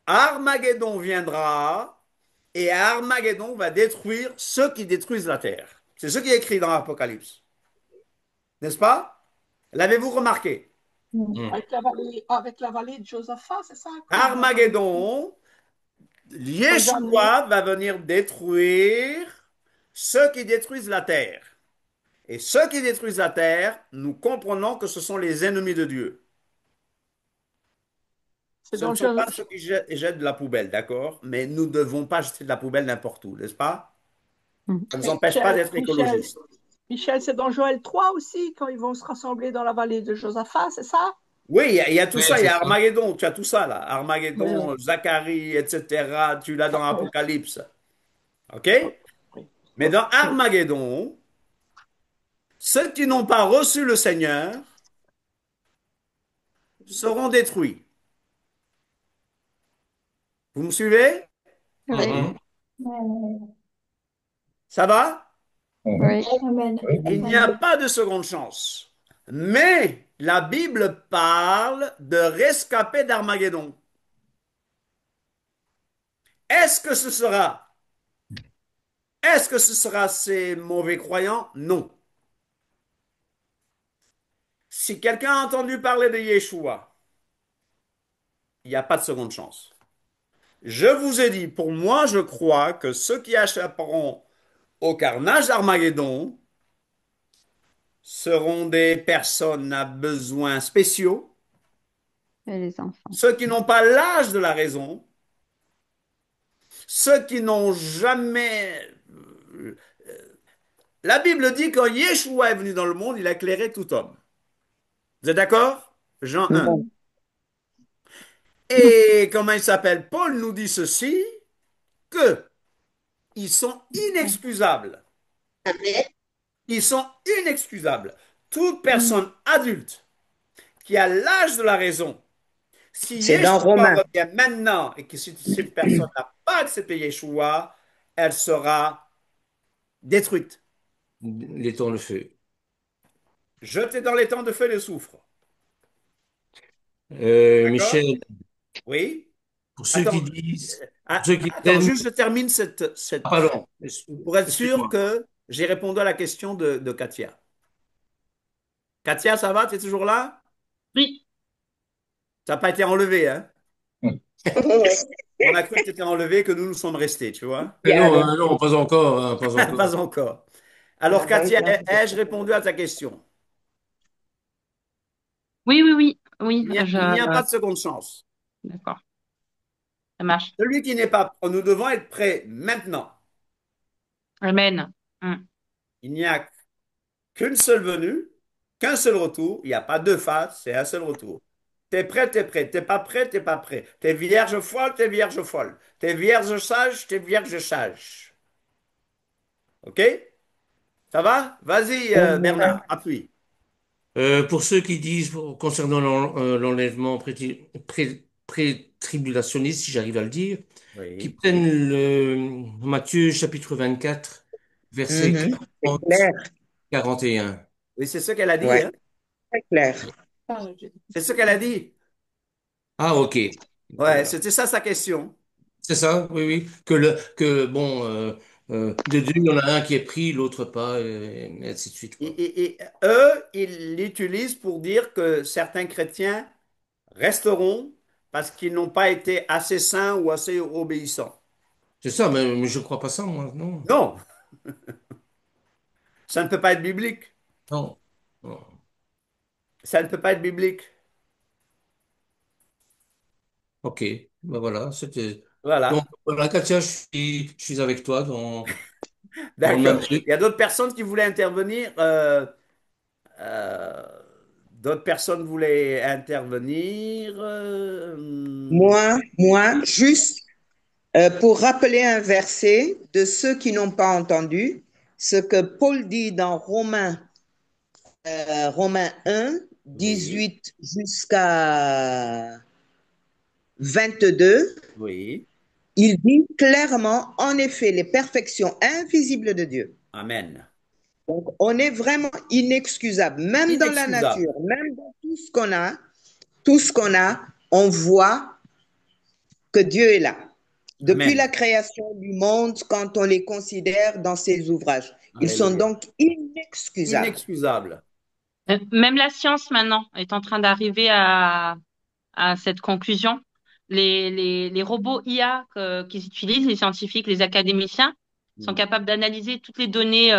Armageddon viendra et Armageddon va détruire ceux qui détruisent la terre. C'est ce qui est écrit dans l'Apocalypse. N'est-ce pas? L'avez-vous remarqué? Mm. Avec la vallée de Josaphat, c'est ça? Quand il va venir, Armageddon, quand il va amener. Yeshua va venir détruire ceux qui détruisent la terre. Et ceux qui détruisent la terre, nous comprenons que ce sont les ennemis de Dieu. C'est Ce ne dans sont pas ceux qui jettent de la poubelle, d'accord? Mais nous ne devons pas jeter de la poubelle n'importe où, n'est-ce pas? Ça ne nous empêche pas Michel, d'être écologistes. Michel, c'est dans Joël 3 aussi, quand ils vont se rassembler dans la vallée de Josaphat, c'est ça? Oui, il y a tout Ouais, ça, il y c'est a ça. Armageddon, tu as tout ça là. Oui, oui. Armageddon, Zacharie, etc. Tu l'as dans Oui, l'Apocalypse. OK? oui, oui. Mais dans Armageddon, ceux qui n'ont pas reçu le Seigneur seront détruits. Vous me suivez? Oui. Mhm. Ça va? Mhm. Oui. Il n'y a pas de seconde chance. Mais la Bible parle de rescapés d'Armageddon. Est-ce que ce sera, est-ce que ce sera ces mauvais croyants? Non. Si quelqu'un a entendu parler de Yeshua, il n'y a pas de seconde chance. Je vous ai dit, pour moi, je crois que ceux qui échapperont au carnage d'Armageddon seront des personnes à besoins spéciaux, Et les enfants. ceux qui n'ont pas l'âge de la raison, ceux qui n'ont jamais... La Bible dit que quand Yeshua est venu dans le monde, il a éclairé tout homme. Vous êtes d'accord? Jean 1. Amen. Et comment il s'appelle? Paul nous dit ceci, que ils sont inexcusables. Ils sont inexcusables. Toute personne adulte qui a l'âge de la raison, si C'est dans Yeshua Romains. revient maintenant et que si cette personne n'a pas accepté Yeshua, elle sera détruite, Les temps le feu. jetée dans les temps de feu et de soufre. D'accord? Michel, Oui? pour ceux qui Attends, disent, pour ceux qui attends, prennent. juste je termine Ah, pardon, pour être sûr excuse-moi. que j'ai répondu à la question de Katia. Katia, ça va? Tu es toujours là? Oui. Ça n'a pas été enlevé, hein? Mhm. On a cru que tu étais enlevé, que nous nous sommes restés, tu vois? Non, non, pas encore, hein, pas encore. Pas encore. Alors, Katia, ai-je répondu à ta question? Oui, oui, oui. Oui, Il n'y a pas de seconde chance. d'accord. Ça marche. Celui qui n'est pas, nous devons être prêts maintenant. Amen. Mm. Il n'y a qu'une seule venue, qu'un seul retour. Il n'y a pas deux phases, c'est un seul retour. T'es prêt, t'es prêt. T'es pas prêt, t'es pas prêt. T'es vierge folle, t'es vierge folle. T'es vierge sage, t'es vierge sage. OK? Ça va? Vas-y, Bernard, appuie. Pour ceux qui disent concernant l'enlèvement pré-tribulationniste, si j'arrive à le dire, qui Oui. prennent le Matthieu chapitre 24, versets Mhm. C'est 40, clair. 41. Oui, c'est ce qu'elle a dit, Ouais, hein? très clair. C'est ce qu'elle a dit. Ah, ok. Ouais, Voilà. c'était ça sa question. C'est ça, oui, oui. Bon, De deux, il y en a un qui est pris, l'autre pas, et ainsi de suite, quoi. Et eux, ils l'utilisent pour dire que certains chrétiens resteront parce qu'ils n'ont pas été assez saints ou assez obéissants. C'est ça, mais je crois pas ça, moi, non. Non, ça ne peut pas être biblique. Non. Non. Ça ne peut pas être biblique. Ok, ben voilà, c'était. Donc, Voilà. voilà, Katia, je suis avec toi dans le D'accord. même truc. Il y a d'autres personnes qui voulaient intervenir. Euh, d'autres personnes voulaient intervenir. Juste pour rappeler un verset de ceux qui n'ont pas entendu, ce que Paul dit dans Romains 1, Oui, 18 jusqu'à 22, oui. il dit clairement, en effet, les perfections invisibles de Dieu. Amen. Donc, on est vraiment inexcusable, même dans la Inexcusable. nature, même dans tout ce qu'on a, on voit que Dieu est là. Depuis la Amen. création du monde, quand on les considère dans ses ouvrages, ils sont Alléluia. donc inexcusables. Inexcusable. Même la science maintenant est en train d'arriver à cette conclusion. Les robots IA qu'ils utilisent, les scientifiques, les académiciens, sont Mm, capables d'analyser toutes les données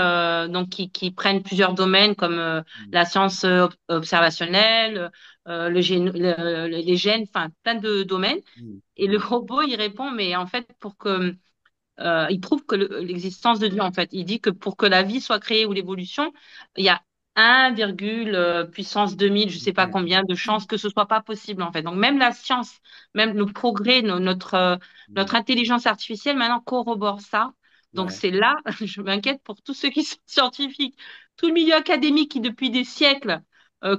donc qui prennent plusieurs domaines comme mm, la science observationnelle, les gènes, enfin plein de domaines. mm, Et le robot, il répond, mais en fait, pour que il prouve que l'existence de Dieu, en fait. Il dit que pour que la vie soit créée ou l'évolution, il y a 1, puissance 2000, je sais pas mm, combien de chances que ce soit pas possible, en fait. Donc, même la science, même nos progrès, mm. notre intelligence artificielle, maintenant, corrobore ça. Donc, Ouais. c'est là, je m'inquiète pour tous ceux qui sont scientifiques. Tout le milieu académique qui, depuis des siècles,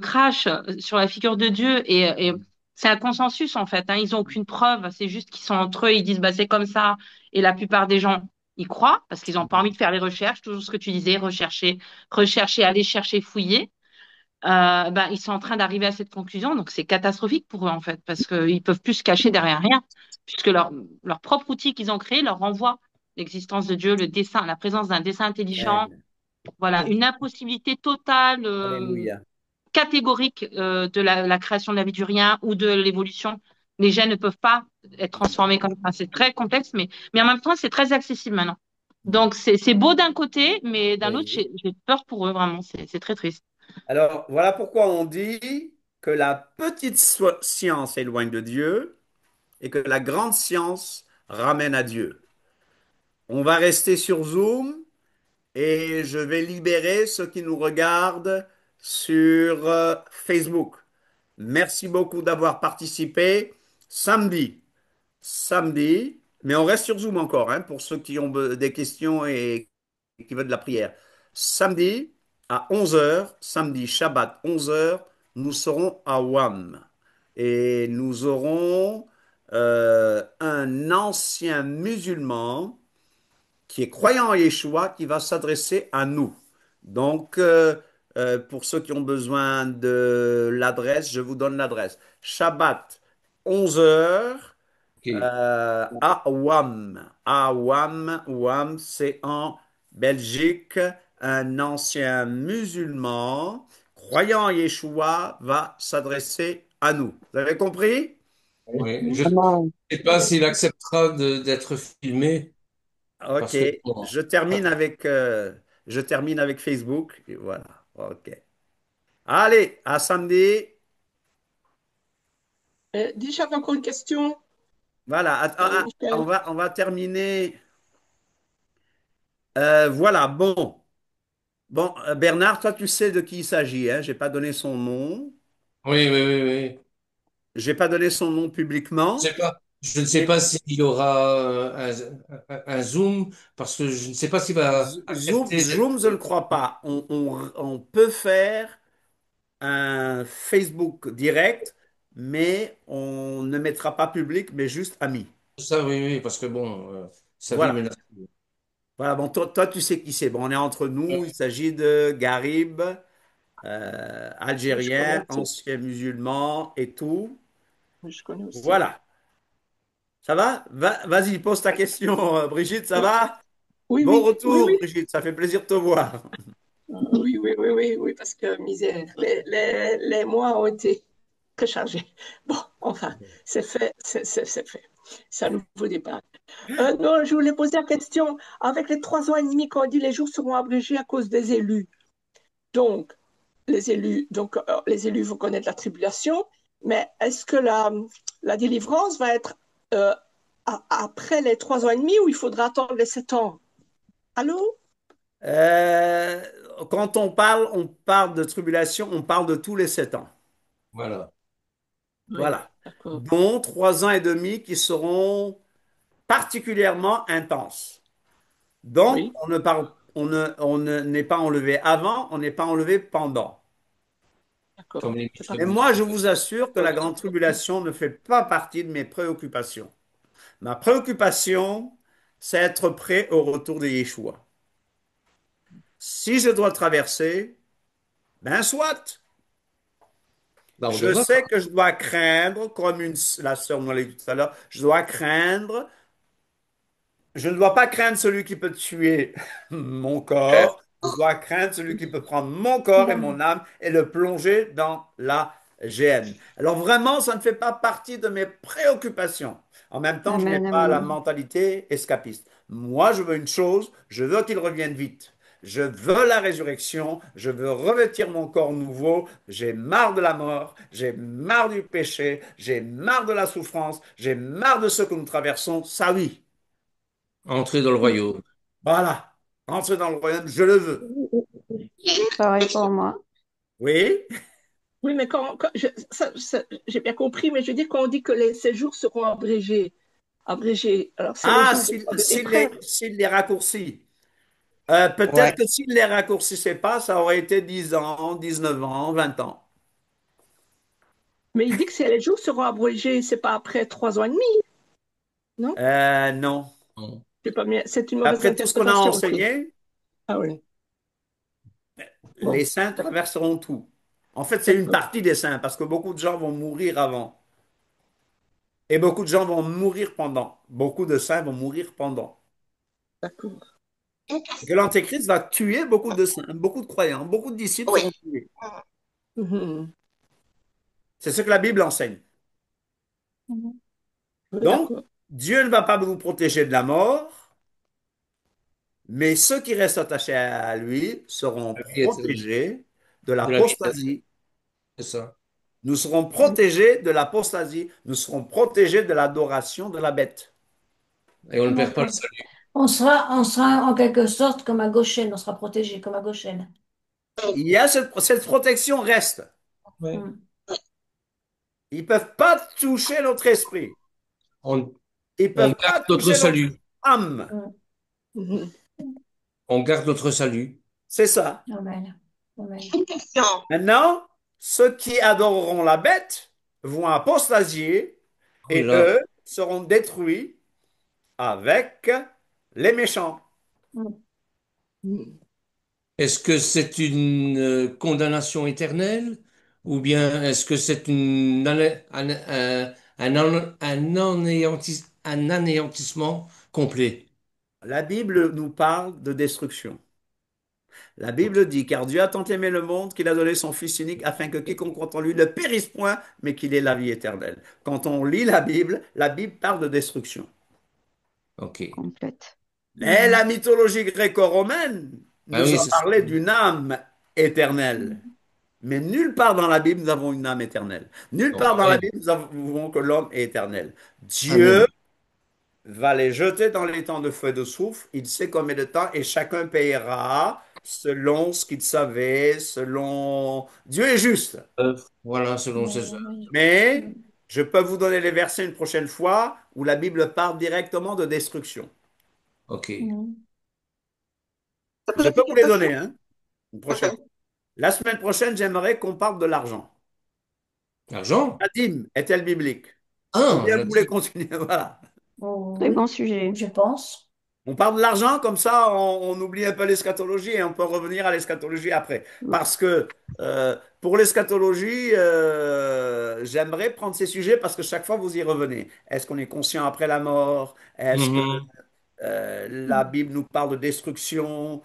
crache sur la figure de Dieu et Mm, c'est un consensus, en fait. Hein. Ils ont aucune preuve. C'est juste qu'ils sont entre eux. Ils disent, bah, c'est comme ça. Et la plupart des gens y croient parce qu'ils n'ont pas envie de faire les recherches, toujours ce que tu disais, rechercher, aller chercher, fouiller. Ben, ils sont en train d'arriver à cette conclusion, donc c'est catastrophique pour eux en fait, parce qu'ils peuvent plus se cacher derrière rien, puisque leur propre outil qu'ils ont créé leur renvoie l'existence de Dieu, le dessin, la présence d'un dessin intelligent, Amen. voilà, une impossibilité totale, Alléluia. catégorique de la création de la vie du rien ou de l'évolution. Les gènes ne peuvent pas être transformés comme ça. C'est très complexe, mais en même temps, c'est très accessible maintenant. Mm. Donc, c'est beau d'un côté, mais d'un autre, Oui. j'ai peur pour eux, vraiment. C'est très triste. Alors, voilà pourquoi on dit que la petite science éloigne de Dieu et que la grande science ramène à Dieu. On va rester sur Zoom et je vais libérer ceux qui nous regardent sur Facebook. Merci beaucoup d'avoir participé. Samedi, mais on reste sur Zoom encore, hein, pour ceux qui ont des questions et qui veulent de la prière. Samedi à 11 heures, samedi Shabbat 11 heures, nous serons à WAM et nous aurons un ancien musulman qui est croyant en Yeshua, qui va s'adresser à nous. Donc, pour ceux qui ont besoin de l'adresse, je vous donne l'adresse. Shabbat, 11 heures, Ok. à Ouam. À Ouam, Ouam, c'est en Belgique. Un ancien musulman, croyant en Yeshua, va s'adresser à nous. Vous avez compris? Oui. Je ne Vraiment, sais pas s'il acceptera d'être filmé, Ok, parce que bon, je termine je termine avec Facebook. Et voilà, ok. Allez, à samedi. Dis, j'avais encore une question, Voilà, Michel. on va terminer. Voilà, bon. Bon, Bernard, toi, tu sais de qui il s'agit, hein? J'ai pas donné son nom. oui, oui, oui, oui. J'ai pas donné son nom publiquement. Je ne sais Mais pas s'il y aura un Zoom, parce que je ne sais pas s'il va accepter Zoom, je ne crois pas. On peut faire un Facebook direct, mais on ne mettra pas public, mais juste ami. ça, oui, oui, parce que bon, sa vie Voilà. menace. Voilà, bon, toi, tu sais qui c'est. Bon, on est entre nous. Il s'agit de Garib, Oui, je connais algérien, aussi. ancien musulman et tout. Oui, je connais aussi. Voilà. Ça va? Vas-y, pose ta question, Brigitte, ça va? Oui, Bon oui, oui, retour, oui. Brigitte, ça fait plaisir de te voir. Oui, oui, oui, oui, oui, parce que misère, les mois ont été très chargés. Bon, enfin, c'est fait, c'est fait. C'est un nouveau départ. Non, je voulais poser la question. Avec les 3 ans et demi qu'on dit les jours seront abrégés à cause des élus. Donc, les élus vont connaître la tribulation, mais est-ce que la délivrance va être euh, après les 3 ans et demi ou il faudra attendre les 7 ans? Allô? Euh, Quand on parle de tribulation, on parle de tous les 7 ans. Voilà. Oui, Voilà. d'accord. Dont 3 ans et demi qui seront particulièrement intenses. Donc, Oui, n'est pas enlevé avant, on n'est pas enlevé pendant. d'accord. Comme les C'est pas Et tribus. moi, je vous assure que d'accord, la d'accord. grande tribulation ne fait pas partie de mes préoccupations. Ma préoccupation, c'est être prêt au retour de Yeshua. Si je dois le traverser, ben soit. Bah, on Je devra. sais que je dois craindre, comme la sœur nous l'a dit tout à l'heure, je ne dois pas craindre celui qui peut tuer mon corps, je dois craindre celui qui peut prendre mon corps et mon âme et le plonger dans la géhenne. Alors vraiment, ça ne fait pas partie de mes préoccupations. En même temps, je n'ai Amen, pas la amen. mentalité escapiste. Moi, je veux une chose, je veux qu'il revienne vite. Je veux la résurrection, je veux revêtir mon corps nouveau, j'ai marre de la mort, j'ai marre du péché, j'ai marre de la souffrance, j'ai marre de ce que nous traversons, ça oui. Entrer dans le royaume. Voilà, entrer dans le royaume, je le veux. Pareil pour moi. Oui? Oui, mais j'ai bien compris, mais je dis qu'on dit que les séjours seront abrégés. Abrégés. Alors, c'est les Ah, jours de l'épreuve. s'il les raccourcit. Ouais. Peut-être que s'il les raccourcissait pas, ça aurait été 10 ans, 19 ans, 20 ans. Mais il dit que les jours seront abrégés, c'est pas après 3 ans et demi, non? Non. C'est une mauvaise Après tout ce qu'on a interprétation. Ok. enseigné, Ah oui. les Bon, saints traverseront tout. En fait, c'est une d'accord, partie des saints, parce que beaucoup de gens vont mourir avant. Et beaucoup de gens vont mourir pendant. Beaucoup de saints vont mourir pendant. d'accord. Et que l'Antéchrist va tuer beaucoup de saints, beaucoup de croyants, beaucoup de disciples seront tués. Mhm. C'est ce que la Bible enseigne. Mhm. Oui, Donc, d'accord. Dieu ne va pas nous protéger de la mort, mais ceux qui restent attachés à lui seront La vie éternelle. protégés de De la vie éternelle, l'apostasie. c'est ça. Nous serons protégés de l'apostasie. Nous serons protégés de l'adoration de la bête. Et on ne perd pas le D'accord. salut. On sera en quelque sorte comme à Goshen, on sera protégé comme à Goshen. Il y a cette protection reste. Ouais. Hmm. Ils ne peuvent pas toucher notre esprit. On, Ils ne on peuvent garde pas notre toucher notre salut. âme. Hmm. Mhm. On garde notre salut. C'est ça. Amen. Amen. Maintenant, ceux qui adoreront la bête vont apostasier Oh et là. eux seront détruits avec les méchants. Hmm. Mhm. Est-ce que c'est une condamnation éternelle ou bien est-ce que c'est un anéantissement complet? La Bible nous parle de destruction. La Bible dit, car Dieu a tant aimé le monde qu'il a donné son Fils unique afin que quiconque croit en lui ne périsse point, mais qu'il ait la vie éternelle. Quand on lit la Bible parle de destruction. Ok. Complète. Mais Hmm. la mythologie gréco-romaine Ah nous oui, a c'est ça. parlé d'une âme éternelle. Mais nulle part dans la Bible nous avons une âme éternelle. Nulle Bon, part dans la amen. Bible nous avons que l'homme est éternel. Dieu Amen. va les jeter dans les temps de feu et de soufre. Il sait combien de temps et chacun payera selon ce qu'il savait, selon... Dieu est juste. Voilà, selon ses œuvres. Oui. Mais Hmm. je peux vous donner les versets une prochaine fois où la Bible parle directement de destruction. Ok. Hmm. Je peux vous les donner, hein, une prochaine fois. La semaine prochaine, j'aimerais qu'on parle de l'argent. L'argent? La dîme est-elle biblique? Ou Ah, bien je vous voulez dis. continuer? Voilà. Oh, Très bon oui, sujet. je pense. On parle de l'argent, comme ça, on oublie un peu l'eschatologie et on peut revenir à l'eschatologie après. Parce que pour l'eschatologie, j'aimerais prendre ces sujets parce que chaque fois vous y revenez. Est-ce qu'on est conscient après la mort? Est-ce que Mhm. La Bible nous parle de destruction.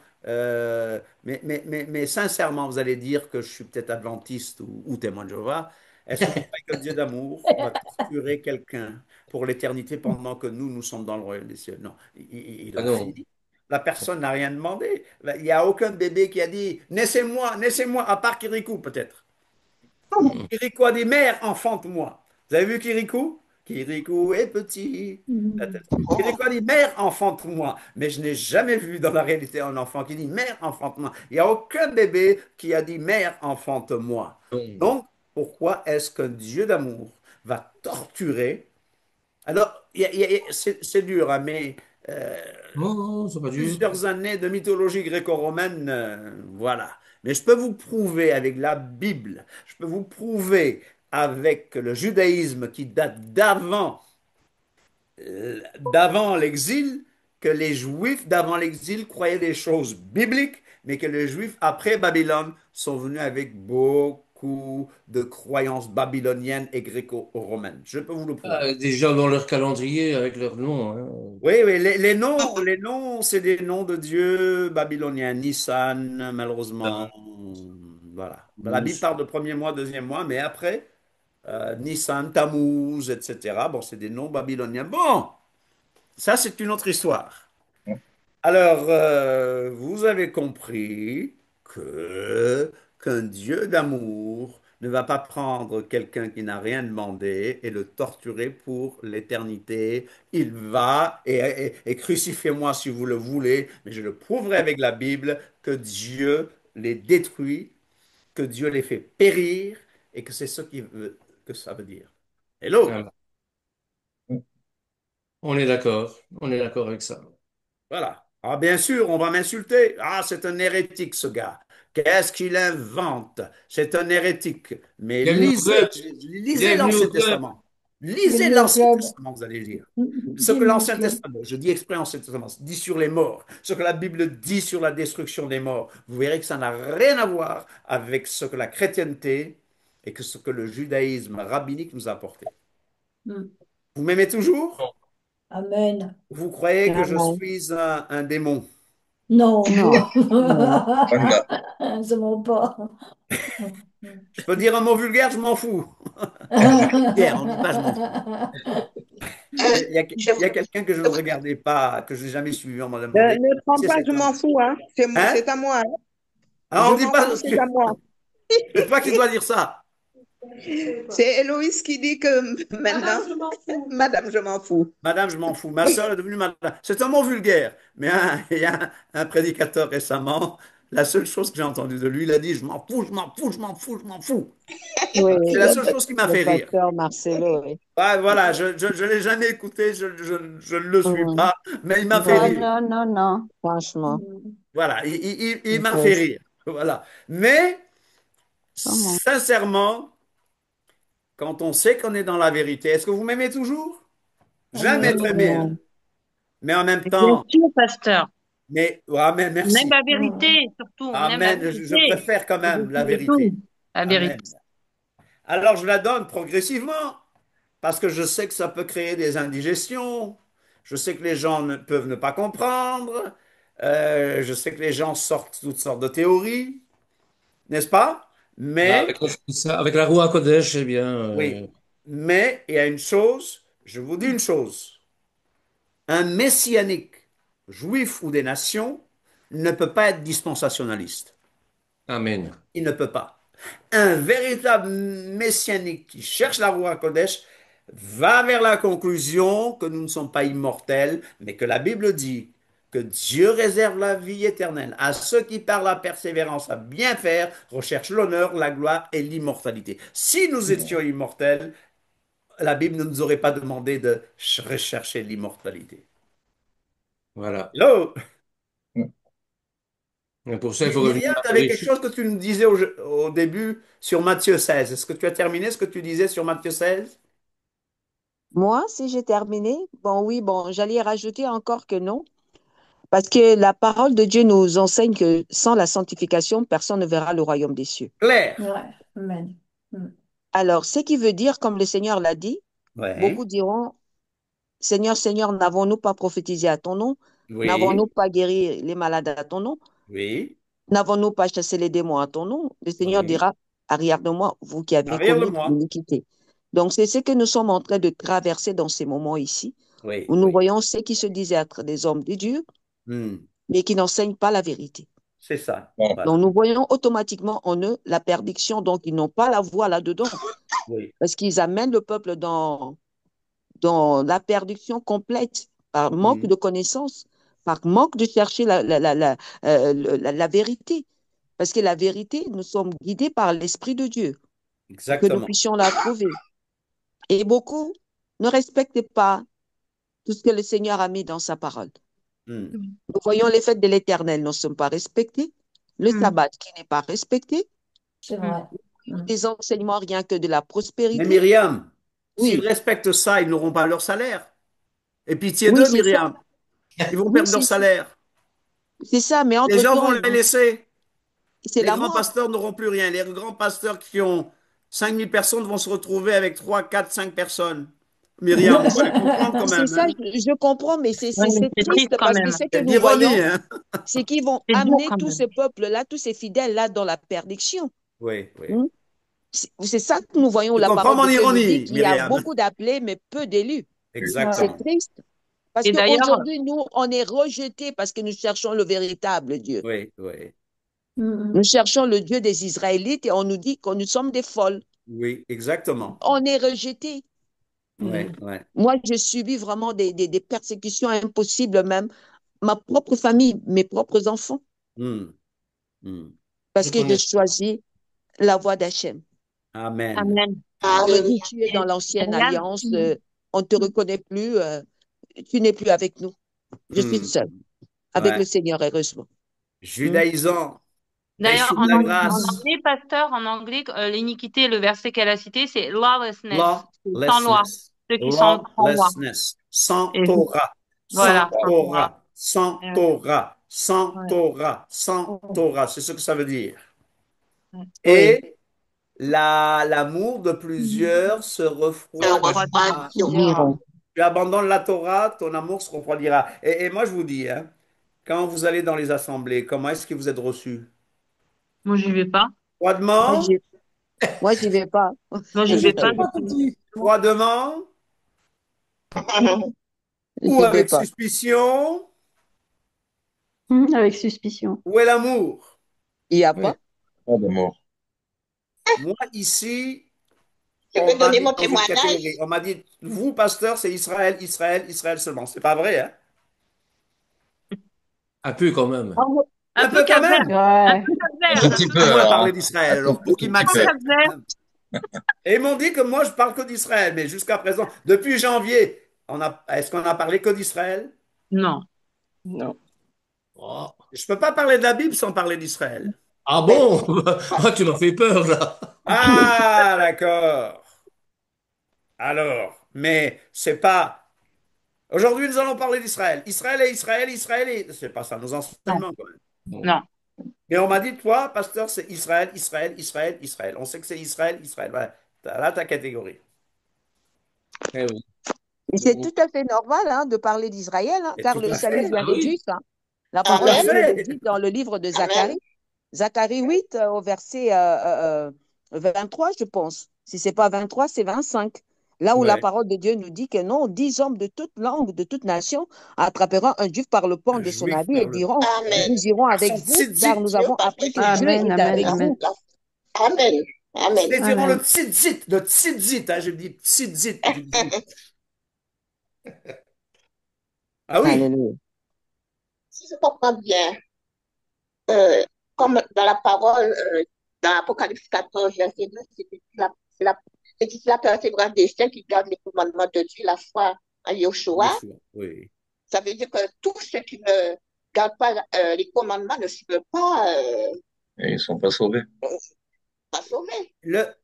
Mais sincèrement, vous allez dire que je suis peut-être adventiste ou témoin de Jéhovah. Est-ce que vous croyez que Dieu d'amour va torturer quelqu'un pour l'éternité pendant que nous sommes dans le royaume des cieux? Non, il Ah en non. finit. La personne n'a rien demandé. Il n'y a aucun bébé qui a dit, naissez-moi, à part Kirikou peut-être. Hmm. Kirikou a dit, mère, enfante-moi. Vous avez vu Kirikou? Kirikou est petit. Kirikou a dit, mère, enfante-moi. Mais je n'ai jamais vu dans la réalité un enfant qui dit, mère, enfante-moi. Il n'y a aucun bébé qui a dit, mère, enfante-moi. Non, Donc, pourquoi est-ce qu'un Dieu d'amour va torturer? Alors, c'est dur, hein, mais euh, non, c'est pas dur. plusieurs années de mythologie gréco-romaine, voilà. Mais je peux vous prouver avec la Bible, je peux vous prouver avec le judaïsme qui date d'avant l'exil, que les Juifs d'avant l'exil croyaient des choses bibliques, mais que les Juifs après Babylone sont venus avec beaucoup de croyances babyloniennes et gréco-romaines. Je peux vous le prouver. Déjà dans leur calendrier avec leur nom, hein. Oui, oui, les noms, c'est des noms de dieux babyloniens. Nissan, malheureusement, voilà. La Bible Tammuz. parle de premier mois, deuxième mois, mais après, Nissan, Tammuz, etc. Bon, c'est des noms babyloniens. Bon, ça, c'est une autre histoire. Alors, vous avez compris que qu'un Dieu d'amour ne va pas prendre quelqu'un qui n'a rien demandé et le torturer pour l'éternité. Il va, et crucifiez-moi si vous le voulez, mais je le prouverai avec la Bible que Dieu les détruit, que Dieu les fait périr, et que c'est ce que ça veut dire. Hello! Voilà. On est d'accord avec ça. Voilà. Ah, bien sûr, on va m'insulter. Ah, c'est un hérétique, ce gars. Qu'est-ce qu'il invente? C'est un hérétique. Mais Bienvenue au club. lisez Bienvenue au l'Ancien club. Testament. Lisez Bienvenue au l'Ancien club. Testament, vous allez lire. Ce que Bienvenue au l'Ancien club. Testament, je dis exprès Ancien Testament, dit sur les morts, ce que la Bible dit sur la destruction des morts, vous verrez que ça n'a rien à voir avec ce que la chrétienté et que ce que le judaïsme rabbinique nous a apporté. Mm. Vous m'aimez toujours? Amen. Vous croyez que je Amen. suis un démon? Non, Non, non. ça va pas. Je peux dire un mot vulgaire, je m'en fous. Vulgaire, on ne dit pas je m'en fous. Il y a quelqu'un que je ne regardais pas, que je n'ai jamais suivi, on m'a demandé, Ne qui prends c'est pas, cet je homme? m'en fous, hein. Hein? C'est à moi, hein. Ah, Je on ne dit m'en pas, fous, c'est à moi. c'est toi qui dois dire ça. C'est Héloïse qui dit que maintenant, Madame, je m'en fous. Madame, je m'en fous. Ma soeur est devenue madame. C'est un mot vulgaire. Mais il y a un prédicateur récemment, la seule chose que j'ai entendue de lui, il a dit, je m'en fous, je m'en fous, je m'en fous, je m'en fous. Oui, C'est la seule chose qui m'a le fait rire. pasteur Marcelo, oui. Ouais, voilà, je l'ai jamais écouté, je ne le suis Mhm. pas, mais il m'a fait Ah Non, rire. non, non, non. franchement. Voilà, il m'a fait Oui. rire. Voilà. Mais, Comment? sincèrement, quand on sait qu'on est dans la vérité, est-ce que vous m'aimez toujours? Jamais Amen. très bien. Amen. Mais en même Bien temps, sûr, pasteur. amen, On aime merci. la vérité, surtout. On aime la Amen. Je vérité. préfère quand même la Au-dessus de tout. vérité. La vérité. Amen. Alors, je la donne progressivement parce que je sais que ça peut créer des indigestions. Je sais que les gens peuvent ne pas comprendre. Je sais que les gens sortent toutes sortes de théories, n'est-ce pas? Là, Mais, avec la roue à Kodesh, eh bien, oui, mais il y a une chose, je vous dis une chose. Un messianique, juif ou des nations, ne peut pas être dispensationaliste. Amen. Il ne peut pas. Un véritable messianique qui cherche la Roi Kodesh va vers la conclusion que nous ne sommes pas immortels, mais que la Bible dit que Dieu réserve la vie éternelle à ceux qui, par la persévérance à bien faire, recherchent l'honneur, la gloire et l'immortalité. Si nous étions immortels, la Bible ne nous aurait pas demandé de rechercher l'immortalité. Voilà. Hello? Et pour ça, il faut revenir Myriam, à tu la avais quelque vérité. chose que tu nous disais au début sur Matthieu 16. Est-ce que tu as terminé ce que tu disais sur Matthieu 16? Moi, si j'ai terminé, bon, oui, bon, j'allais rajouter encore que non, parce que la parole de Dieu nous enseigne que sans la sanctification, personne ne verra le royaume des cieux. Claire. Ouais, amen. Alors, ce qui veut dire, comme le Seigneur l'a dit, Ouais. beaucoup diront, Seigneur, Seigneur, n'avons-nous pas prophétisé à ton nom? Oui, N'avons-nous pas guéri les malades à ton nom? oui, N'avons-nous pas chassé les démons à ton nom? Le Seigneur oui. dira, arrière de moi, vous qui avez commis Arrière-le-moi. l'iniquité. Donc, c'est ce que nous sommes en train de traverser dans ces moments ici, Oui, où nous oui. voyons ceux qui se disaient être des hommes de Dieu, Hmm. mais qui n'enseignent pas la vérité. C'est ça. Bon, Donc, Voilà. nous voyons automatiquement en eux la perdition. Donc, ils n'ont pas la voix là-dedans, Oui. parce qu'ils amènent le peuple dans la perdition complète, par manque Hmm. de connaissances, par manque de chercher la vérité. Parce que la vérité, nous sommes guidés par l'Esprit de Dieu pour que nous Exactement. puissions la trouver. Et beaucoup ne respectent pas tout ce que le Seigneur a mis dans sa parole. Hmm. Nous voyons les fêtes de l'Éternel ne sont pas respectées, le sabbat qui n'est pas respecté, C'est vrai. des enseignements rien que de la Mais prospérité. Myriam, s'ils Oui, respectent ça, ils n'auront pas leur salaire. Et pitié oui, d'eux, c'est ça. Myriam. Ils vont Oui, perdre leur salaire. c'est ça. Mais Les gens entre-temps, vont les laisser. c'est Les la grands mort. pasteurs n'auront plus rien. Les grands pasteurs qui ont 5000 personnes vont se retrouver avec 3, 4, 5 personnes. Myriam, il faut les comprendre quand C'est même, ça, hein. je comprends, mais Ouais, mais c'est c'est triste triste quand parce que même. ce Il y que a de nous l'ironie, voyons, hein. c'est qu'ils vont C'est dur amener quand tout même. ce peuple-là, tous ces fidèles-là dans la perdition. Oui, oui. Hmm? C'est ça que nous voyons où Tu la comprends parole mon de Dieu nous dit ironie, qu'il y a Myriam? beaucoup d'appelés, mais peu d'élus. C'est Exactement. triste parce Et d'ailleurs, qu'aujourd'hui, nous, on est rejetés parce que nous cherchons le véritable Dieu. Oui, oui. Nous cherchons le Dieu des Israélites et on nous dit que nous sommes des folles. Oui, exactement. On est rejetés. Oui, oui. Moi, je subis vraiment des persécutions impossibles même. Ma propre famille, mes propres enfants, Hmm, hmm. parce Je que je connais. choisis la voie d'Hachem. Amen. amen. Amen. Alléluia. Tu es Et dans l'ancienne Myriam, alliance, on ne te reconnaît plus, tu n'es plus avec nous. Je suis Hmm. seule, avec Ouais. le Seigneur, heureusement. Hmm. Judaïsant, d'ailleurs, déchu de la en grâce, anglais, pasteur, en anglais, l'iniquité, le verset qu'elle a cité, c'est lawlessness, c'est sans loi, lawlessness, ceux qui sont sans loi. lawlessness, sans Et Torah, sans voilà, Ah, sans loi. Torah, sans Ouais, Torah, sans ouais, Torah, sans Torah, c'est ce que ça veut dire. ouais. oui, Et l'amour de plusieurs se Se refroidira. Refroidira. refroidira. diront. Tu abandonnes la Torah, ton amour se refroidira. Et moi, je vous dis, hein, quand vous allez dans les assemblées, comment est-ce que vous êtes reçus? Moi, j'y vais pas. Moi, Froidement? moi, j'y vais pas. Moi, j'y Je vais suis pas pas du tout. petit. Froidement? Ou J'y vais avec pas. suspicion? Avec suspicion. Où est l'amour? Il n'y a Oui. pas. pas de mort. Moi, ici, Je on peux m'a donner mis mon dans une témoignage? catégorie. On m'a dit, vous, pasteur, c'est Israël, Israël, Israël seulement. C'est pas vrai, hein? Un peu quand même. Un Un peu peu quand Cap-Vert. même. Un Ouais. peu Un Cap-Vert. tout Un petit peu peu, Laisse-moi alors, parler hein. d'Israël, Un tout, alors, tout pour qu'ils petit peu. m'acceptent. Cap-Vert. Et ils m'ont dit que moi, je parle que d'Israël. Mais jusqu'à présent, depuis janvier, est-ce qu'on a parlé que d'Israël? Non. Non. Oh. Je ne peux pas parler de la Bible sans parler d'Israël. Ah Mais, bon? Ah, tu m'as fait peur là. Ah, d'accord. Alors, mais c'est pas. Aujourd'hui, nous allons parler d'Israël. Israël et Israël, Israël et. C'est pas ça nos Non. enseignements, quand même. Non. Mais on m'a dit, toi, pasteur, c'est Israël, Israël, Israël, Israël. On sait que c'est Israël, Israël. Voilà. Là, ta catégorie. Eh oui. Et c'est tout à fait normal hein, de parler d'Israël, hein, Et car tout le à salut fait. vient Ah de Dieu. oui. Hein. La Tout parole à de Amen. Dieu le fait. dit dans le livre de Amen. Zacharie. Zacharie 8, au verset 23, je pense. Si ce n'est pas 23, c'est 25. Là où la Ouais. parole de Dieu nous dit que non, 10 hommes de toute langue, de toute nation, attraperont un juif par le pan Un de son juif habit et par le. diront, Amen. nous irons Par avec son vous, car tzitzit. nous Dieu avons va appris que Dieu protéger Amen, est amen, avec la, amen. vous. la- Amen. Ils se Amen. méfieront le Amen. tzitzit, de tzitzit. Hein, je dis tzitzit du juif. Ah oui. Alléluia. Si je comprends bien, euh, comme dans la parole, dans Apocalypse 14, verset 2, c'est ici la persévérance des saints qui gardent les commandements de Dieu, la foi en Yeshua. Yeshua, oui. Ça veut dire que tous ceux qui ne gardent pas les commandements ne seront Et ils sont pas sauvés. pas sauvés.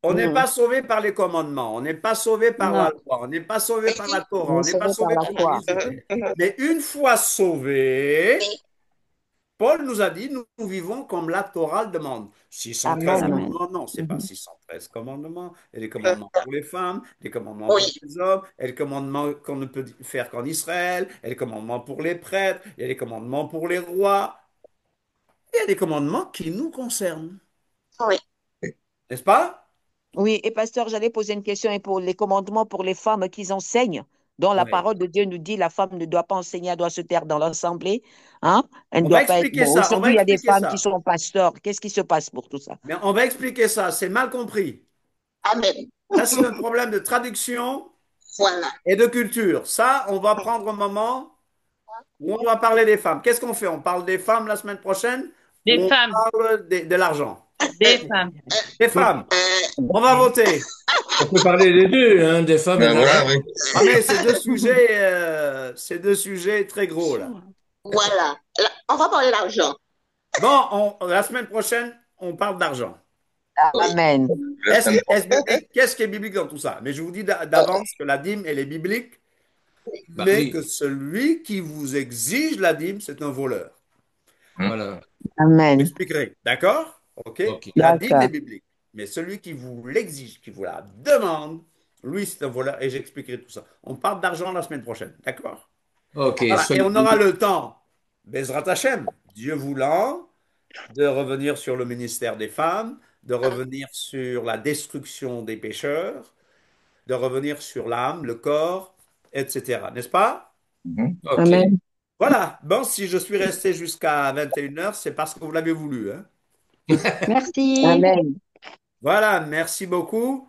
On n'est Mhm. pas sauvé par les commandements, on n'est pas sauvé par la Non. loi, on n'est pas sauvé Et par la puis, Torah, Nous on n'est pas serons par sauvé la par foi. l'Église. Mais une fois sauvé, Paul nous a dit, nous vivons comme la Torah le demande. 613 Amen. Amen. commandements, non, c'est pas Mhm. 613 commandements. Il y a des Euh, commandements pour les femmes, des commandements pour oui, les hommes, il y a des commandements qu'on ne peut faire qu'en Israël, il y a des commandements pour les prêtres, il y a des commandements pour les rois, il y a des commandements qui nous concernent, oui. n'est-ce pas? Oui, et pasteur, j'allais poser une question et pour les commandements pour les femmes qu'ils enseignent, dont la Oui. parole de Dieu nous dit la femme ne doit pas enseigner, elle doit se taire dans l'assemblée, hein? Elle ne On va doit pas être. expliquer Bon, ça, on va aujourd'hui, il y a des expliquer femmes qui ça. sont pasteurs. Qu'est-ce qui se passe pour tout ça? Mais on va expliquer ça, c'est mal compris. Amen. Ça, c'est un problème de traduction Voilà. et de culture. Ça, on va prendre un moment où on va parler des femmes. Qu'est-ce qu'on fait? On parle des femmes la semaine prochaine ou Des on femmes, parle de l'argent? des femmes. Des femmes. On va voter. On peut parler des deux, hein, des femmes et de Ben voilà, l'argent. oui. Ah, mais c'est deux sujets très gros là. Voilà. On va parler d'argent. Bon, la semaine prochaine, on parle d'argent. Oui. Amen. La semaine prochaine. Qu'est-ce qui est biblique dans tout ça? Mais je vous dis d'avance que la dîme, elle est biblique, Bah mais que oui, celui qui vous exige la dîme, c'est un voleur. voilà. Je Amen. expliquerai. D'accord? OK? Ok. La dîme est D'accord. biblique. Mais celui qui vous l'exige, qui vous la demande, lui, c'est un voleur. Et j'expliquerai tout ça. On parle d'argent la semaine prochaine. D'accord? Ok, Voilà. Et soyez on aura le temps, Bezrat Hashem, Dieu voulant, de revenir sur le ministère des femmes, de revenir sur la destruction des pécheurs, de revenir sur l'âme, le corps, etc. N'est-ce pas? Mhm. ok. Amen. Voilà. Bon, si je suis resté jusqu'à 21 heures, c'est parce que vous l'avez voulu, hein. Merci. Amen. Voilà, merci beaucoup.